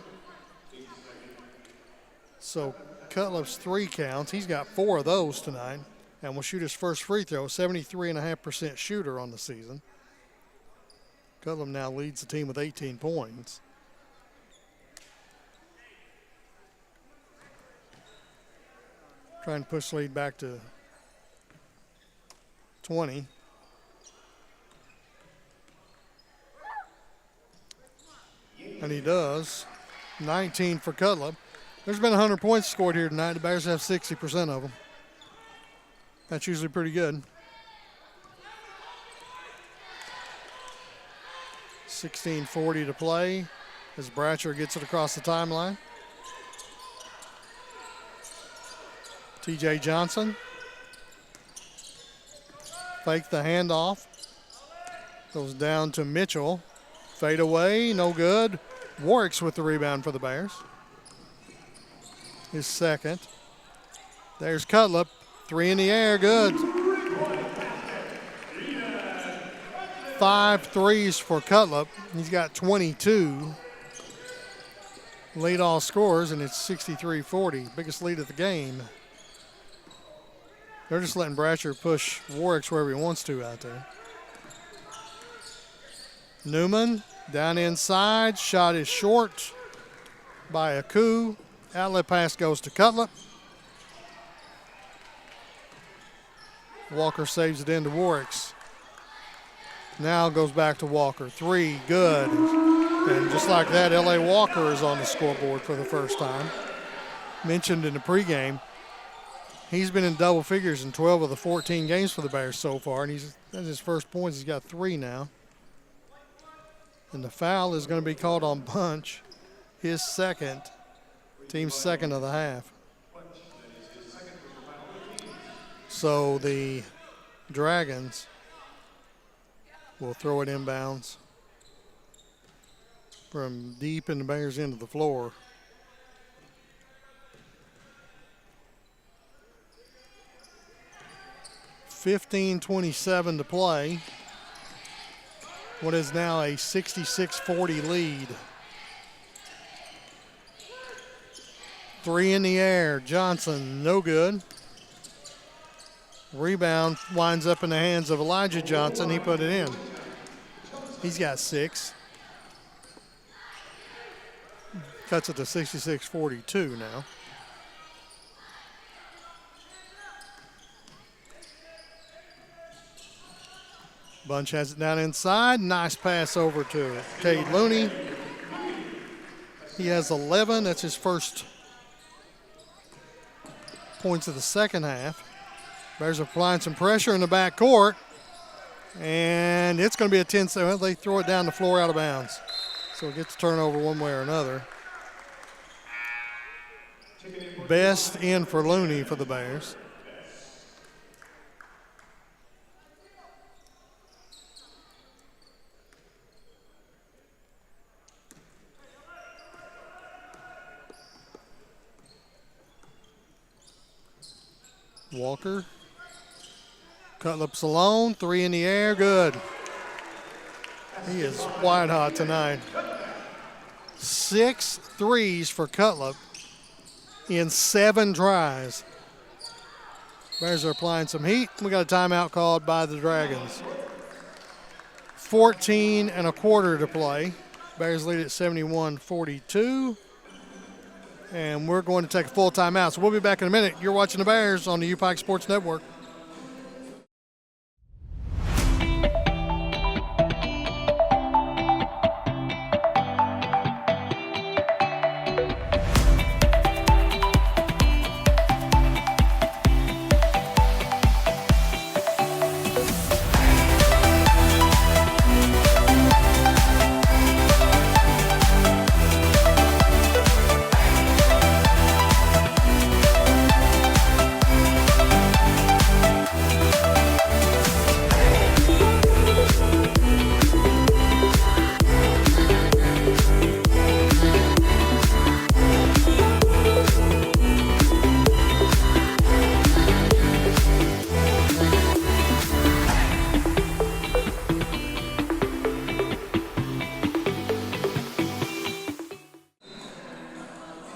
So Cutlip's 3 counts. He's got 4 of those tonight and will shoot his first free throw, 73.5% shooter on the season. Cutlip now leads the team with 18 points. Trying to push the lead back to 20. And he does. 19 for Cutlip. There's been 100 points scored here tonight. The Bears have 60% of them. That's usually pretty good. 16:40 to play as Bratcher gets it across the timeline. T.J. Johnson. Fake the handoff. Goes down to Mitchell. Fade away, no good. Warwick's with the rebound for the Bears. His second. There's Cutlip. 3 in the air, good. 5 threes for Cutlip. He's got 22. Lead all scorers, and it's 63-40. Biggest lead of the game. They're just letting Bratcher push Warwick's wherever he wants to out there. Newman down inside. Shot is short by a coup. Outlet pass goes to Cutlip. Walker saves it into Warwick's. Now goes back to Walker. 3, good. And just like that, L.A. Walker is on the scoreboard for the first time. Mentioned in the pregame, he's been in double figures in 12 of the 14 games for the Bears so far, and that's his first points. He's got 3 now. And the foul is going to be called on Bunch, his second, team's second of the half. So the Dragons will throw it inbounds from deep in the Bears' end of the floor. .27 to play. What is now a 66-40 lead. 3 in the air. Johnson, no good. Rebound winds up in the hands of Elijah Johnson. He put it in. He's got 6. Cuts it to 66-42 now. Bunch has it down inside. Nice pass over to Cade Looney. He has 11. That's his first points of the second half. Bears applying some pressure in the backcourt. And it's going to be a 10-7. They throw it down the floor out of bounds. So it gets a turnover one way or another. Best in for Looney for the Bears. Walker. Cutlip's alone. 3 in the air. Good. He is white hot tonight. 6 threes for Cutlip in 7 tries. Bears are applying some heat. We got a timeout called by the Dragons. 14 and a quarter to play. Bears lead at 71-42. and we're going to take a full timeout. So we'll be back in a minute. You're watching the Bears on the UPIKE Sports Network.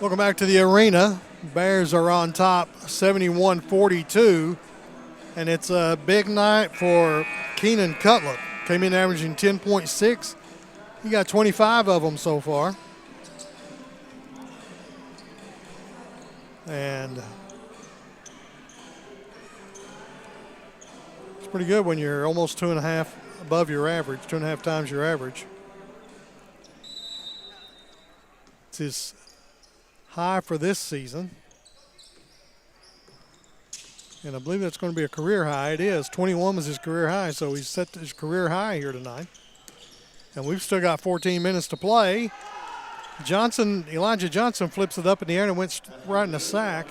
Welcome back to the arena. Bears are on top 71-42, and it's a big night for Keenan Cutlip. Came in averaging 10.6. He got 25 of them so far. And it's pretty good when you're almost 2.5 above your average, 2.5 times your average. It's his high for this season, and I believe that's going to be a career high. It is. 21 was his career high, so he's set his career high here tonight. And we've still got 14 minutes to play. Elijah Johnson flips it up in the air and went right in the sack,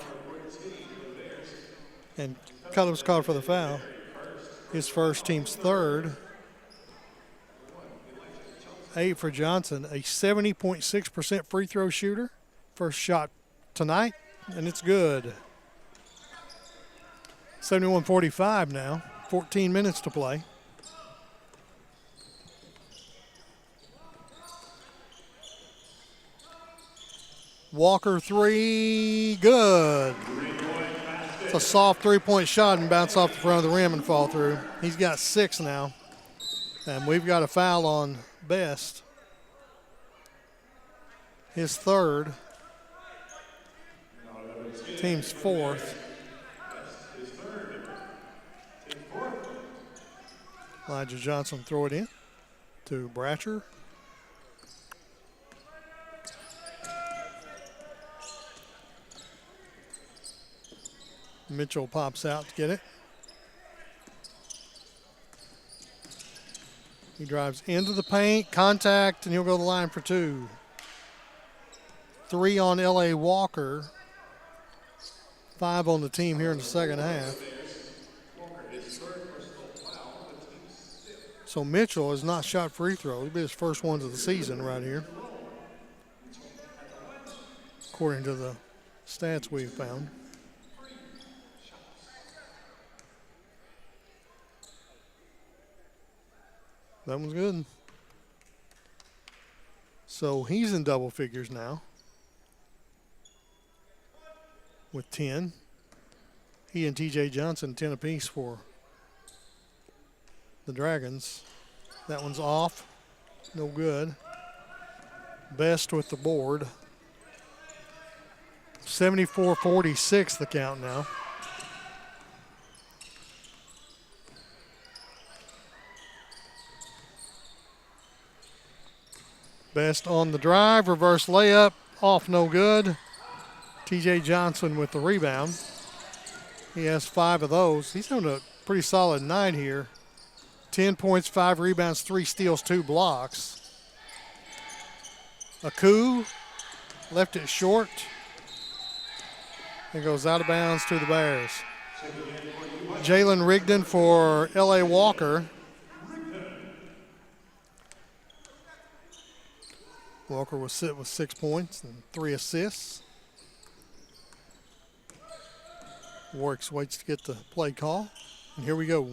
and Cutlip's called for the foul. His first, team's third. 8 for Johnson, a 70.6% free throw shooter. First shot tonight, and it's good. 71-45 now, 14 minutes to play. Walker three, good. It's a soft three-point shot and bounce off the front of the rim and fall through. He's got 6 now, and we've got a foul on Best. His third. Team's fourth. Elijah Johnson throw it in to Bratcher. Mitchell pops out to get it. He drives into the paint, contact, and he'll go to the line for 2. 3 on L.A. Walker. 5 on the team here in the second half. So Mitchell has not shot free throws. It'll be his first ones of the season right here, according to the stats we've found. That one's good. So he's in double figures now with 10. He and TJ Johnson 10 apiece for the Dragons. That one's off. No good. Best with the board. 74-46 the count now. Best on the drive, reverse layup, off no good. TJ Johnson with the rebound. He has 5 of those. He's having a pretty solid night here. 10 points, 5 rebounds, 3 steals, 2 blocks. Aku left it short. It goes out of bounds to the Bears. Jalen Rigdon for L.A. Walker. Walker was sit with 6 points and 3 assists. Warwick waits to get the play call, and here we go.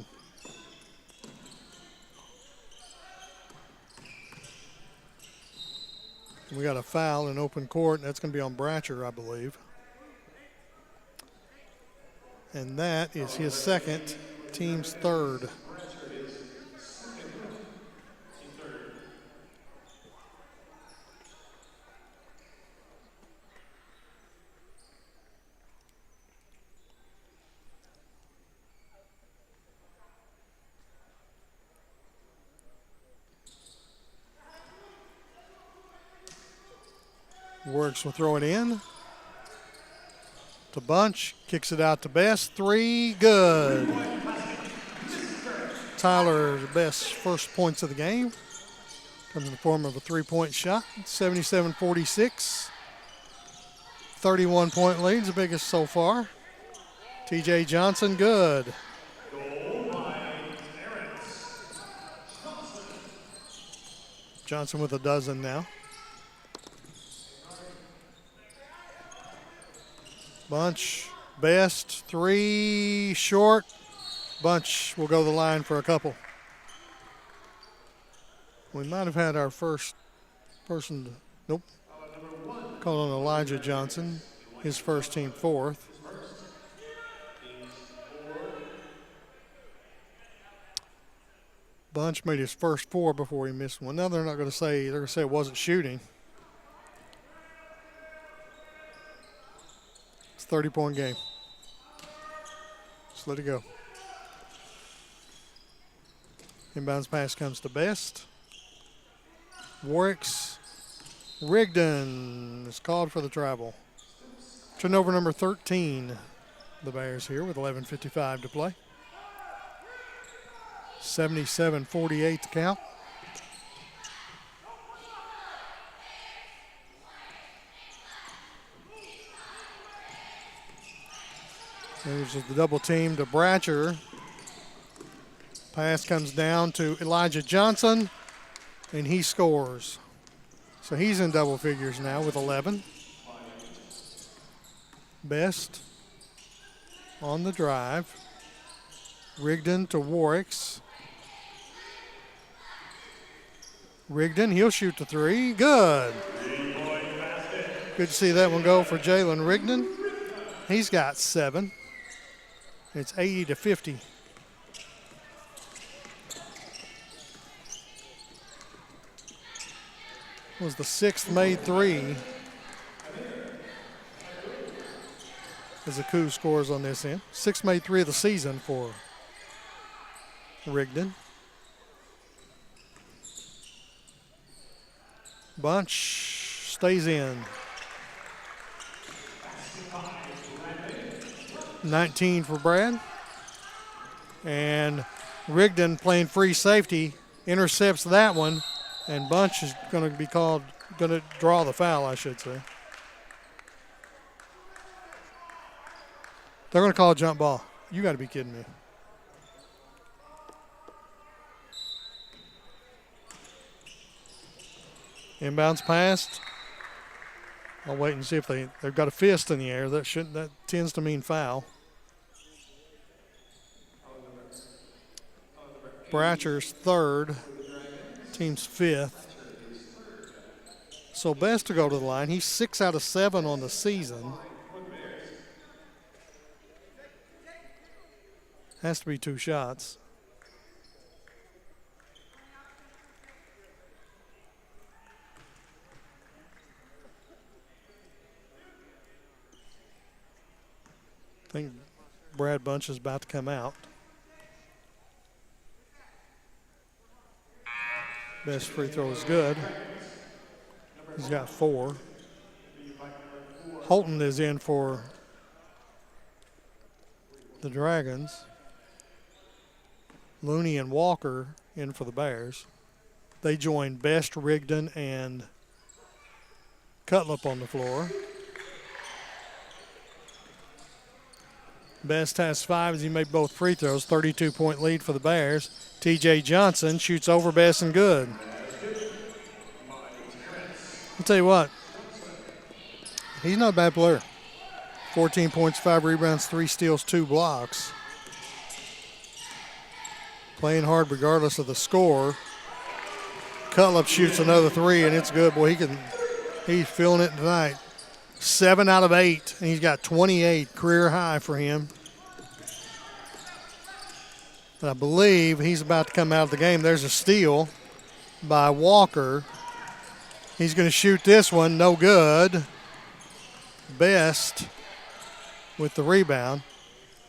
We got a foul in open court, and that's going to be on Bratcher, I believe. And that is his second, team's third. Works will throw it in to Bunch. Kicks it out to Best. 3, good. Tyler's Best's first points of the game. Comes in the form of a 3-point shot. 77-46. 31-point lead, the biggest so far. TJ Johnson, good. Johnson with a dozen now. Bunch, Best, 3, short. Bunch will go to the line for a couple. We might have had our first person to, nope. Called on Elijah Johnson, his first team fourth. Bunch made his first 4 before he missed one. Now they're not going to say, they're going to say it wasn't shooting. It's a 30-point game. Just let it go. Inbounds pass comes to Best. Warwick's Rigdon is called for the travel. Turnover number 13. The Bears here with 11:55 to play. 77-48 to count. There's the double team to Bratcher. Pass comes down to Elijah Johnson, and he scores. So he's in double figures now with 11. Best on the drive. Rigdon to Warwick's. Rigdon, he'll shoot the 3. Good. Good to see that one go for Jalen Rigdon. He's got 7. It's 80-50. Was the 6th made 3 as Aku scores on this end. 6th made 3 of the season for Rigdon. Bunch stays in. 19 for Brad. And Rigdon playing free safety intercepts that one. And Bunch is going to be called, going to draw the foul, I should say. They're going to call a jump ball. You got to be kidding me. Inbounds passed. I'll wait and see if they've got a fist in the air. That tends to mean foul. Bratcher's 3rd. Team's 5th. So Best to go to the line. He's 6 out of 7 on the season. Has to be 2 shots. I think Brad Bunch is about to come out. Best free throw is good. He's got 4. Holton is in for the Dragons. Looney and Walker in for the Bears. They join Best, Rigdon, and Cutlip on the floor. Best has 5 as he made both free throws. 32-point lead for the Bears. TJ Johnson shoots over Best and good. I'll tell you what, he's not a bad player. 14 points, 5 rebounds, 3 steals, 2 blocks. Playing hard regardless of the score. Cutlip shoots another 3, and it's good. Boy, he's feeling it tonight. 7 out of 8, and he's got 28, career high for him. And I believe he's about to come out of the game. There's a steal by Walker. He's going to shoot this one, no good. Best with the rebound.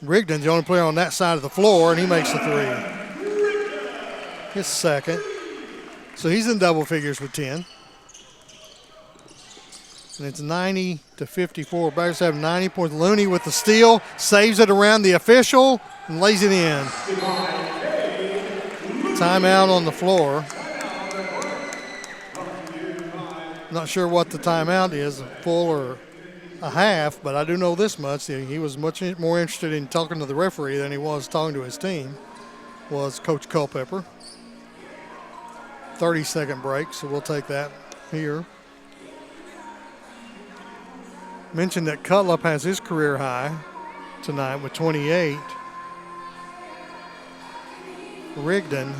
Rigdon's the only player on that side of the floor, and he makes the 3. His 2nd. So he's in double figures with 10. And it's 90-54. Bears have 90 points. Looney with the steal, saves it around the official, and lays it in. Timeout on the floor. Not sure what the timeout is, full or a half, but I do know this much. He was much more interested in talking to the referee than he was talking to his team, was Coach Culpepper. 30-second break, so we'll take that here. Mentioned that Cutlip has his career high tonight with 28. Rigdon,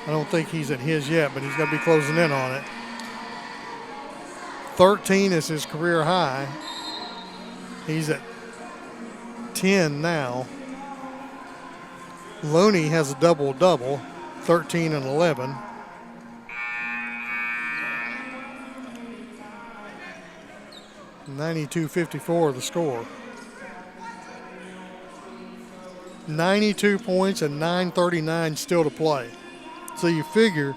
I don't think he's at his yet, but he's going to be closing in on it. 13 is his career high. He's at 10 now. Looney has a double-double, 13 and 11. $92-54 the score. 92 points and 9:39 still to play. So you figure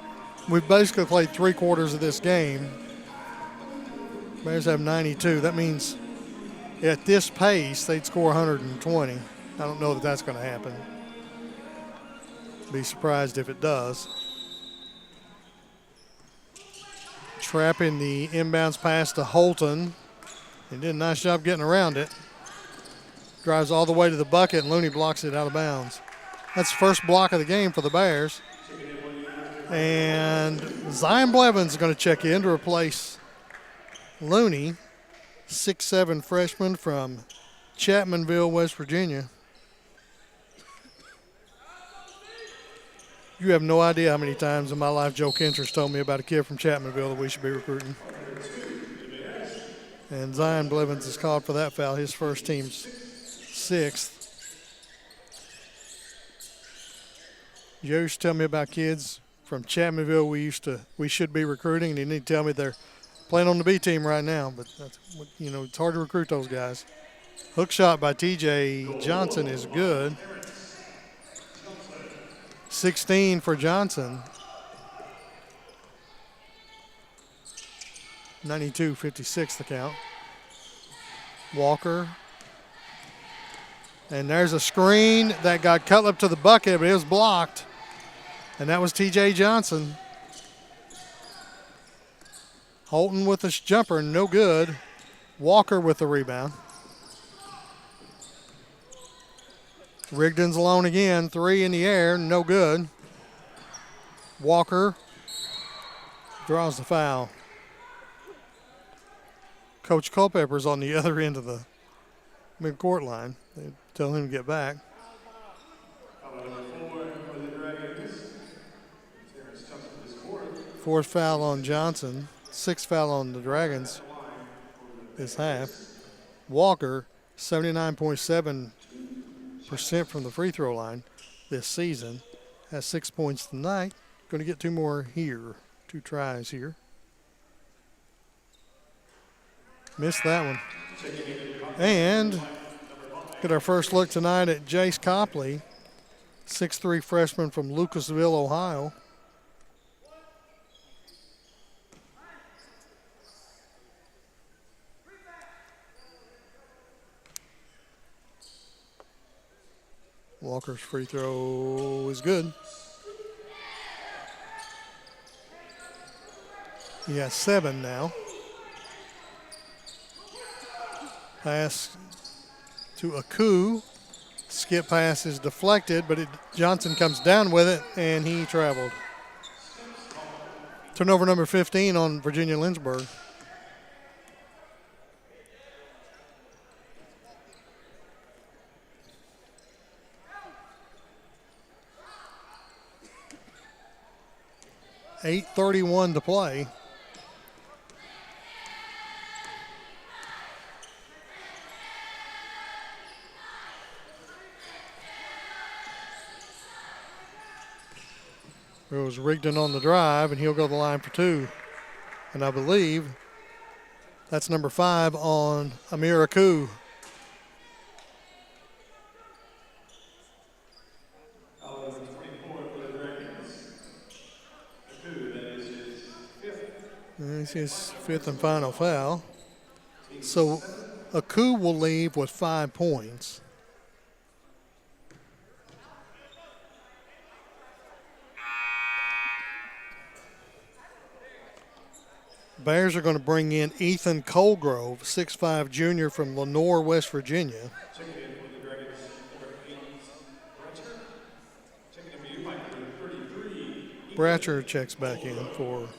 we've basically played 3/4 of this game. Bears have 92. That means at this pace they'd score 120. I don't know that that's going to happen. Be surprised if it does. Trapping the inbounds pass to Holton. He did a nice job getting around it. Drives all the way to the bucket, and Looney blocks it out of bounds. That's the first block of the game for the Bears. And Zion Blevins is going to check in to replace Looney, 6'7" freshman from Chapmanville, West Virginia. You have no idea how many times in my life Joe Kentrich told me about a kid from Chapmanville that we should be recruiting. And Zion Blevins is called for that foul, his first team's 6th. Joe used to tell me about kids from Chapmanville we should be recruiting, and he didn't tell me they're playing on the B team right now, but that's, it's hard to recruit those guys. Hook shot by TJ Johnson is good. 16 for Johnson. 92-56 the count. Walker. And there's a screen that got Cutlip to the bucket, but it was blocked. And that was TJ Johnson. Holton with the jumper, no good. Walker with the rebound. Rigdon's alone again, 3 in the air, no good. Walker draws the foul. Coach Culpepper's on the other end of the midcourt line. They tell him to get back. Fourth foul on Johnson. 6th foul on the Dragons this half. Walker, 79.7% from the free throw line this season. Has 6 points tonight. Going to get 2 more here. 2 tries here. Missed that one. And get our first look tonight at Jace Copley, 6'3" freshman from Lucasville, Ohio. Walker's free throw is good. He has 7 now. Pass to Aku. Skip pass is deflected, but Johnson comes down with it, and he traveled. Turnover number 15 on Virginia-Lynchburg. .8:31 to play. It was Rigdon on the drive, and he'll go to the line for 2. And I believe that's number 5 on Amir Aku. And it's his fifth and final foul. So Aku will leave with 5 points. Bears are going to bring in Ethan Colgrove, 6'5" junior from Lenoir, West Virginia. Bratcher checks back in for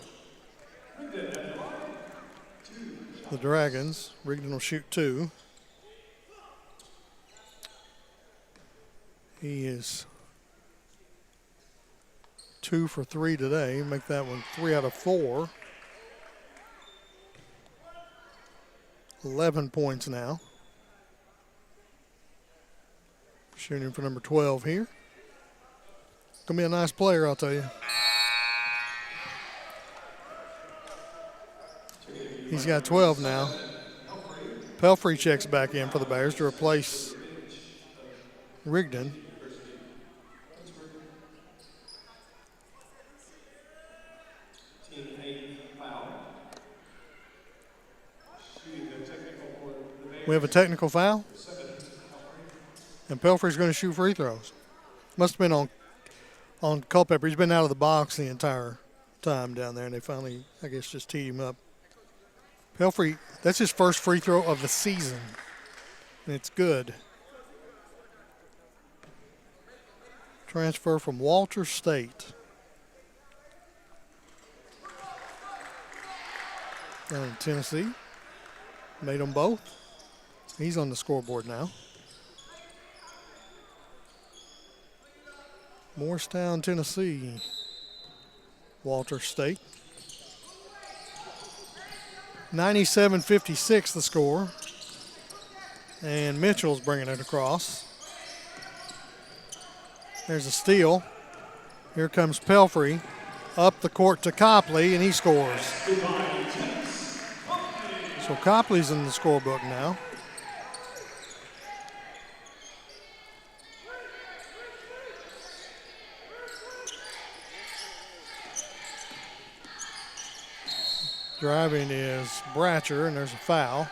the Dragons. Rigdon will shoot 2. He is 2 for 3 today. Make that one 3 out of 4. 11 points now. Shooting for number 12 here. Gonna be a nice player, I'll tell you. He's got 12 now. Pelfrey checks back in for the Bears to replace Rigdon. We have a technical foul, and Pelfrey's going to shoot free throws. Must have been on Culpepper. He's been out of the box the entire time down there, and they finally, I guess, just teed him up. Pelfrey, that's his first free throw of the season, and it's good. Transfer from Walter State. Down in Tennessee. Made them both. He's on the scoreboard now. Morristown, Tennessee. Walter State. 97-56 the score. And Mitchell's bringing it across. There's a steal. Here comes Pelfrey. Up the court to Copley, and he scores. So Copley's in the scorebook now. Driving is Bratcher, and there's a foul.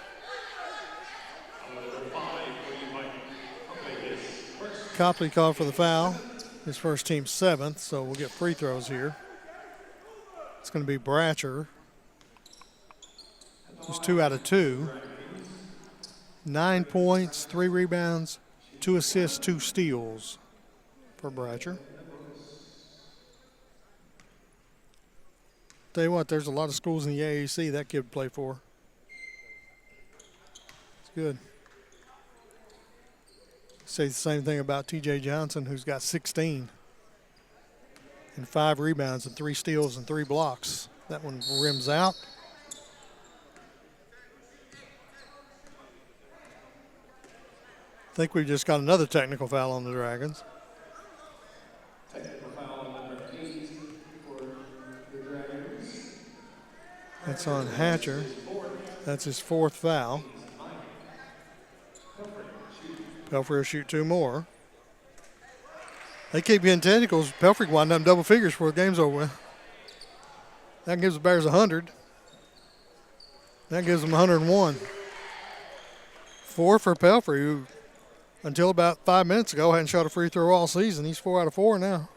Copley called for the foul. His first team's 7th, so we'll get free throws here. It's going to be Bratcher. He's 2 out of 2. 9 points, 3 rebounds, 2 assists, 2 steals for Bratcher. Tell you what, there's a lot of schools in the AAC that kid would play for. It's good. Say the same thing about TJ Johnson, who's got 16 and 5 rebounds and 3 steals and 3 blocks. That one rims out. I think we just got another technical foul on the Dragons. That's on Hatcher. That's his 4th foul. Pelfrey will shoot 2 more. They keep getting technicals. Pelfrey wound up double figures before the game's over with. That gives the Bears 100. That gives them 101. 4 for Pelfrey, who until about 5 minutes ago hadn't shot a free throw all season. He's 4 out of 4 now.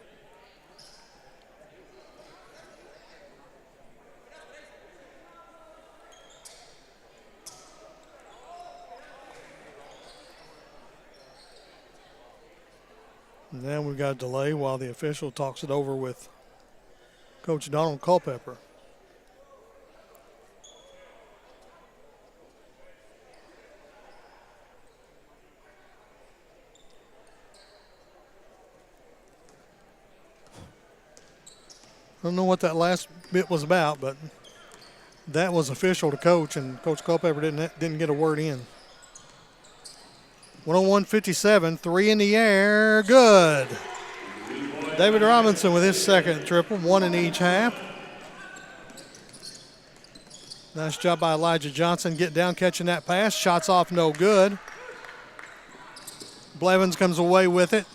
And then we've got a delay while the official talks it over with Coach Donald Culpepper. I don't know what that last bit was about, but that was official to Coach, and Coach Culpepper didn't get a word in. 101-57, 3 in the air, good. David Robinson with his 2nd triple, 1 in each half. Nice job by Elijah Johnson, get down, catching that pass. Shots off, no good. Blevins comes away with it.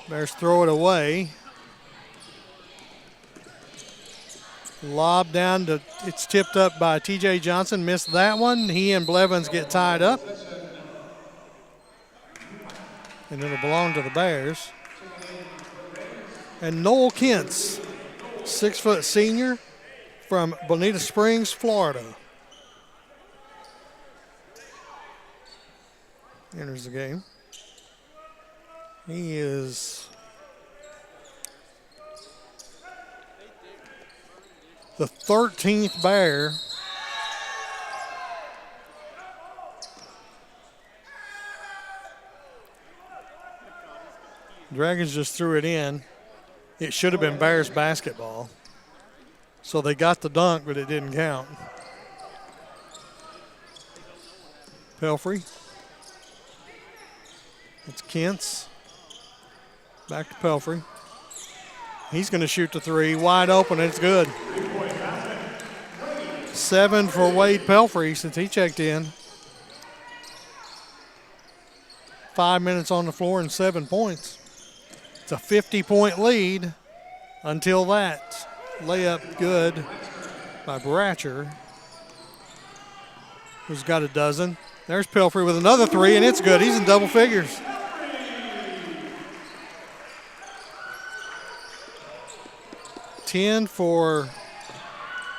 Bears throw it away. Lob down to, it's tipped up by TJ Johnson, missed that one. He and Blevins get tied up. And it'll belong to the Bears. And Noel Kentz, 6-foot senior from Bonita Springs, Florida, enters the game. He is the 13th Bear. Dragons just threw it in. It should have been Bears basketball. So they got the dunk, but it didn't count. Pelfrey. It's Kentz. Back to Pelfrey. He's going to shoot the three. Wide open, and it's good. 7 for Wade Pelfrey since he checked in. 5 minutes on the floor and 7 points. It's a 50-point lead until that. Layup good by Bratcher, who's got a dozen. There's Pelfrey with another three, and it's good. He's in double figures. Ten for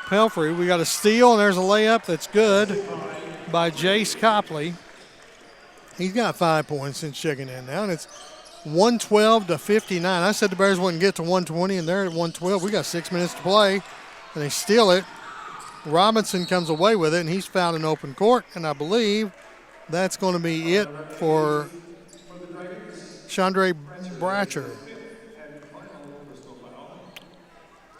Pelfrey. We got a steal, and there's a layup that's good by Jace Copley. He's got 5 points since checking in now, and it's 112-59. I said the Bears wouldn't get to 120, and they're at 112. We got 6 minutes to play, and they steal it. Robinson comes away with it, and he's found an open court, and I believe that's going to be it for Chandre Bratcher.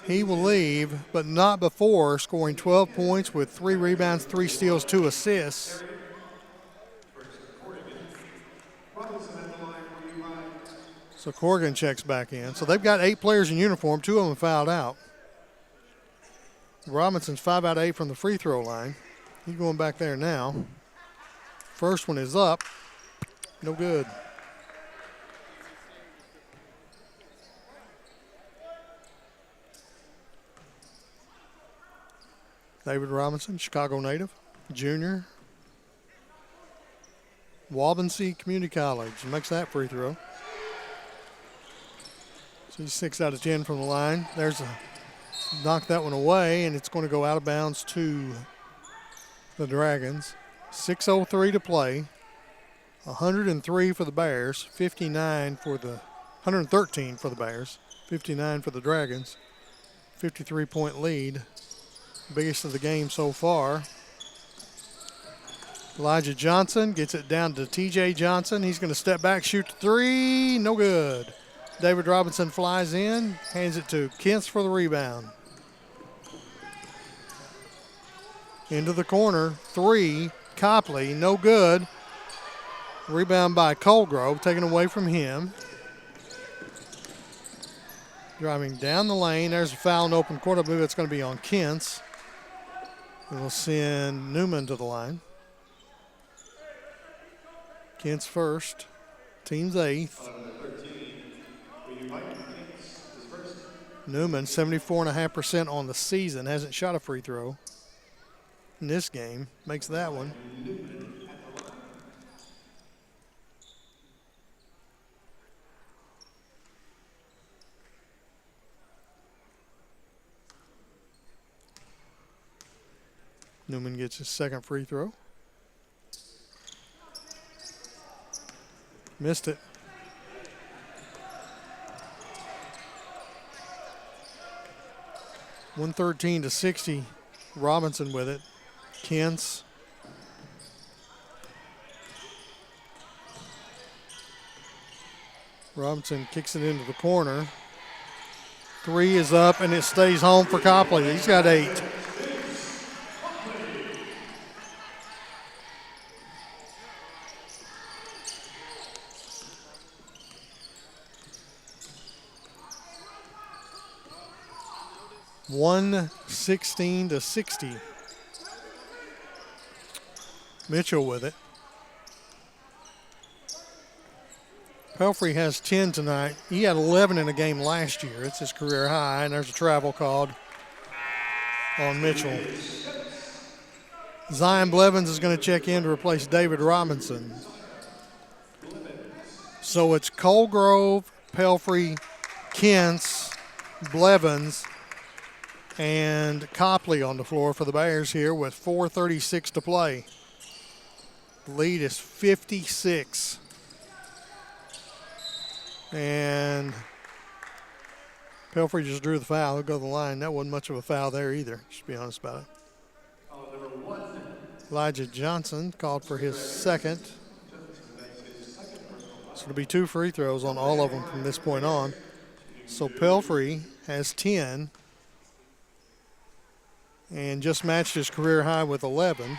He will leave, but not before scoring 12 points with 3 rebounds, 3 steals, 2 assists. So Corrigan checks back in. So they've got 8 players in uniform. 2 of them fouled out. Robinson's 5 out of 8 from the free throw line. He's going back there now. First one is up. No good. David Robinson, Chicago native, junior. Waubonsee Community College makes that free throw. So he's 6 out of 10 from the line. There's a knock that one away, and it's going to go out of bounds to the Dragons. 6:03 to play. 103 for the Bears, 59 for the 113 for the Bears, 59 for the Dragons. 53-point lead, biggest of the game so far. Elijah Johnson gets it down to TJ Johnson. He's going to step back, shoot the three, no good. David Robinson flies in, hands it to Kentz for the rebound. Into the corner, 3, Copley, no good. Rebound by Colgrove, taken away from him. Driving down the lane, there's a foul in open court. I believe it's going to be on Kentz. We'll send Newman to the line. Kentz first, team's 8th. Newman, 74.5% on the season, hasn't shot a free throw in this game, makes that one. Newman gets his second free throw. Missed it. (113-60). Robinson with it. Kentz. Robinson kicks it into the corner. 3 is up, and it stays home for Copley. He's got 8. (116-60). Mitchell with it. Pelfrey has 10 tonight. He had 11 in a game last year. It's his career high, and there's a travel called on Mitchell. Zion Blevins is going to check in to replace David Robinson. So it's Colgrove, Pelfrey, Kentz, Blevins, and Copley on the floor for the Bears here with 4:36 to play. The lead is 56. And Pelfrey just drew the foul. He'll go to the line. That wasn't much of a foul there either, just to be honest about it. Elijah Johnson called for his second. So it'll be 2 free throws on all of them from this point on. So Pelfrey has 10 and just matched his career high with 11.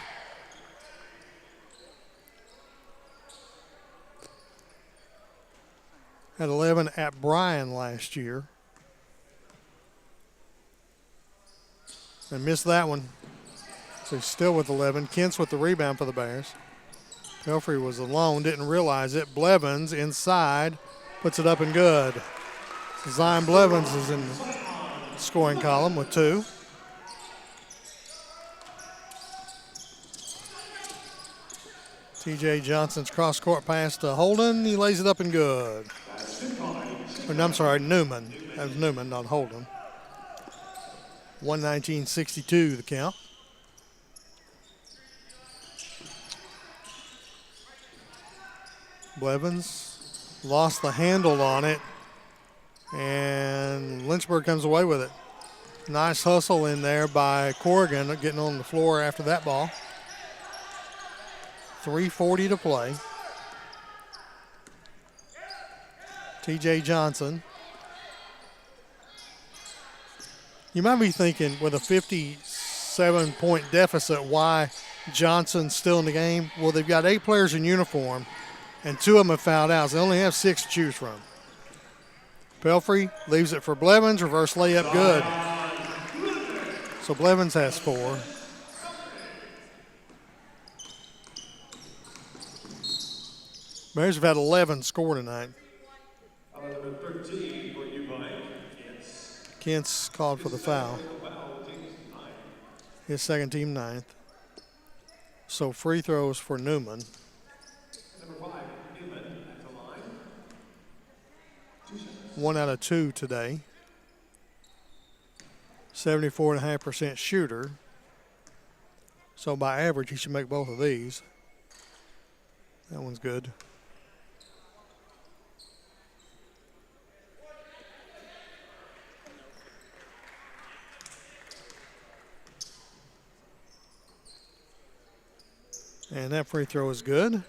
Had 11 at Bryan last year. And missed that one. So he's still with 11. Kent's with the rebound for the Bears. Pelfrey was alone, didn't realize it. Blevins inside, puts it up and good. So Zion Blevins is in the scoring column with 2. TJ Johnson's cross-court pass to Holden. He lays it up and good. Or, no, I'm sorry, Newman. That was Newman, not Holden. 119-62 the count. Blevins lost the handle on it, and Lynchburg comes away with it. Nice hustle in there by Corrigan, getting on the floor after that ball. 3:40 to play. TJ Johnson. You might be thinking with a 57-point deficit, why Johnson's still in the game? Well, they've got 8 players in uniform, and 2 of them have fouled out, so they only have 6 to choose from. Pelfrey leaves it for Blevins, reverse layup, good. So Blevins has 4. Bears have had 11 score tonight. 13 for UPIKE. Kent's called for the foul. His second team 9th. So free throws for Newman. Number 5, Newman at the line. 1 out of 2 today. 74.5% shooter. So by average, he should make both of these. That one's good. And that free throw is good.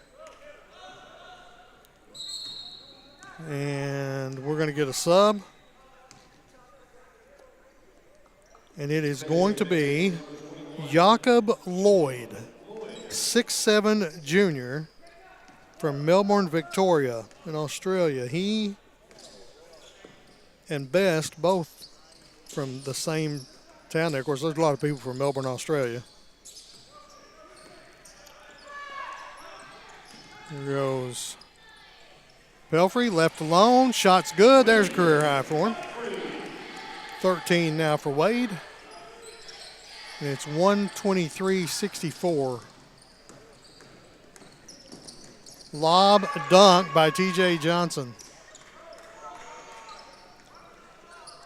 And we're going to get a sub. And it is going to be Jacob Lloyd, 6'7" junior from Melbourne, Victoria in Australia. He and Best both from the same town there. Of course, there's a lot of people from Melbourne, Australia. Here goes Pelfrey, left alone. Shot's good. There's a career high for him. 13 now for Wade. And it's 123-64. Lob dunk by TJ Johnson.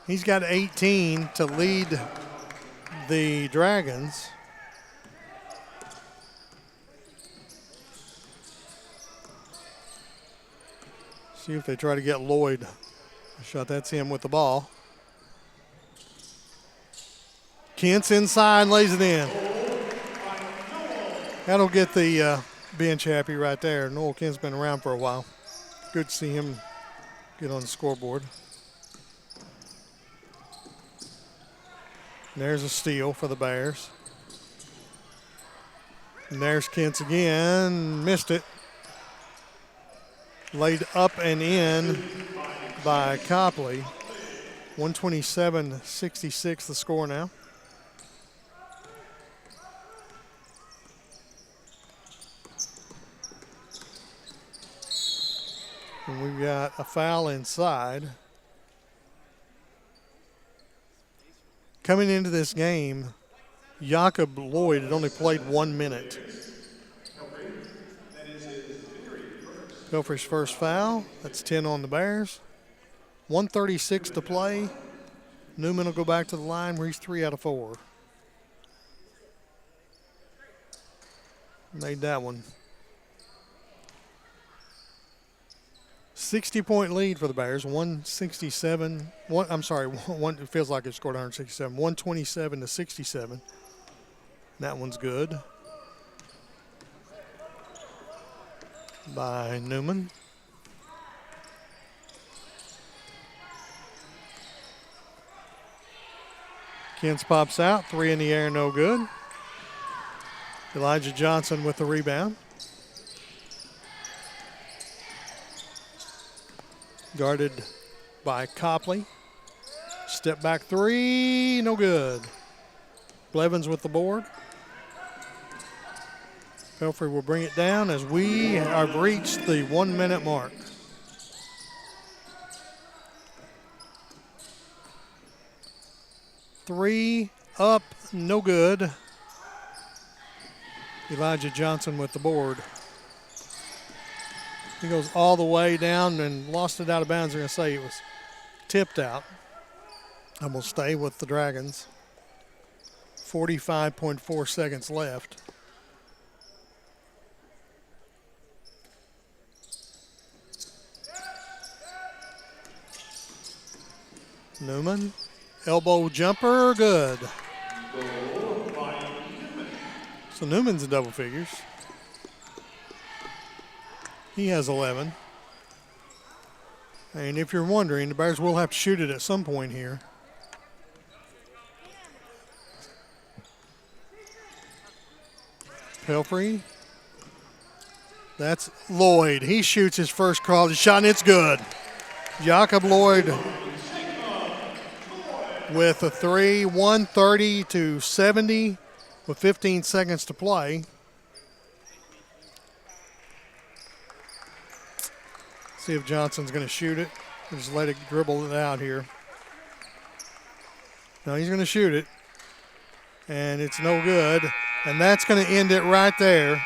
He's got 18 to lead the Dragons. See if they try to get Lloyd a shot. That's him with the ball. Kent's inside, lays it in. That'll get the bench happy right there. Noel Kent's been around for a while. Good to see him get on the scoreboard. And there's a steal for the Bears. And there's Kent's again. Missed it. Laid up and in by Copley. 127-66 the score now. And we've got a foul inside. Coming into this game, Jakob Lloyd had only played 1 minute. Pelfrey's first foul. That's 10 on the Bears. 1:36 to play. Newman will go back to the line where he's 3 out of 4. Made that one. 60-point lead for the Bears. 167. It feels like it scored 167. 127 to 67. That one's good. By Newman. Kins pops out. 3 in the air, no good. Elijah Johnson with the rebound. Guarded by Copley. Step back 3, no good. Blevins with the board. Pelfrey will bring it down as we have reached the 1 minute mark. Three up, no good. Elijah Johnson with the board. He goes all the way down and lost it out of bounds. They're going to say it was tipped out. I'm going to stay with the Dragons. 45.4 seconds left. Newman, elbow jumper, good. So Newman's in double figures. He has 11. And if you're wondering, the Bears will have to shoot it at some point here. Pelfrey. That's Lloyd. He shoots his first quality shot, and it's good. Jakob Lloyd with a 3, 130 to 70 with 15 seconds to play. See if Johnson's going to shoot it. Just let it dribble it out here. No, he's going to shoot it. And it's no good. And that's going to end it right there.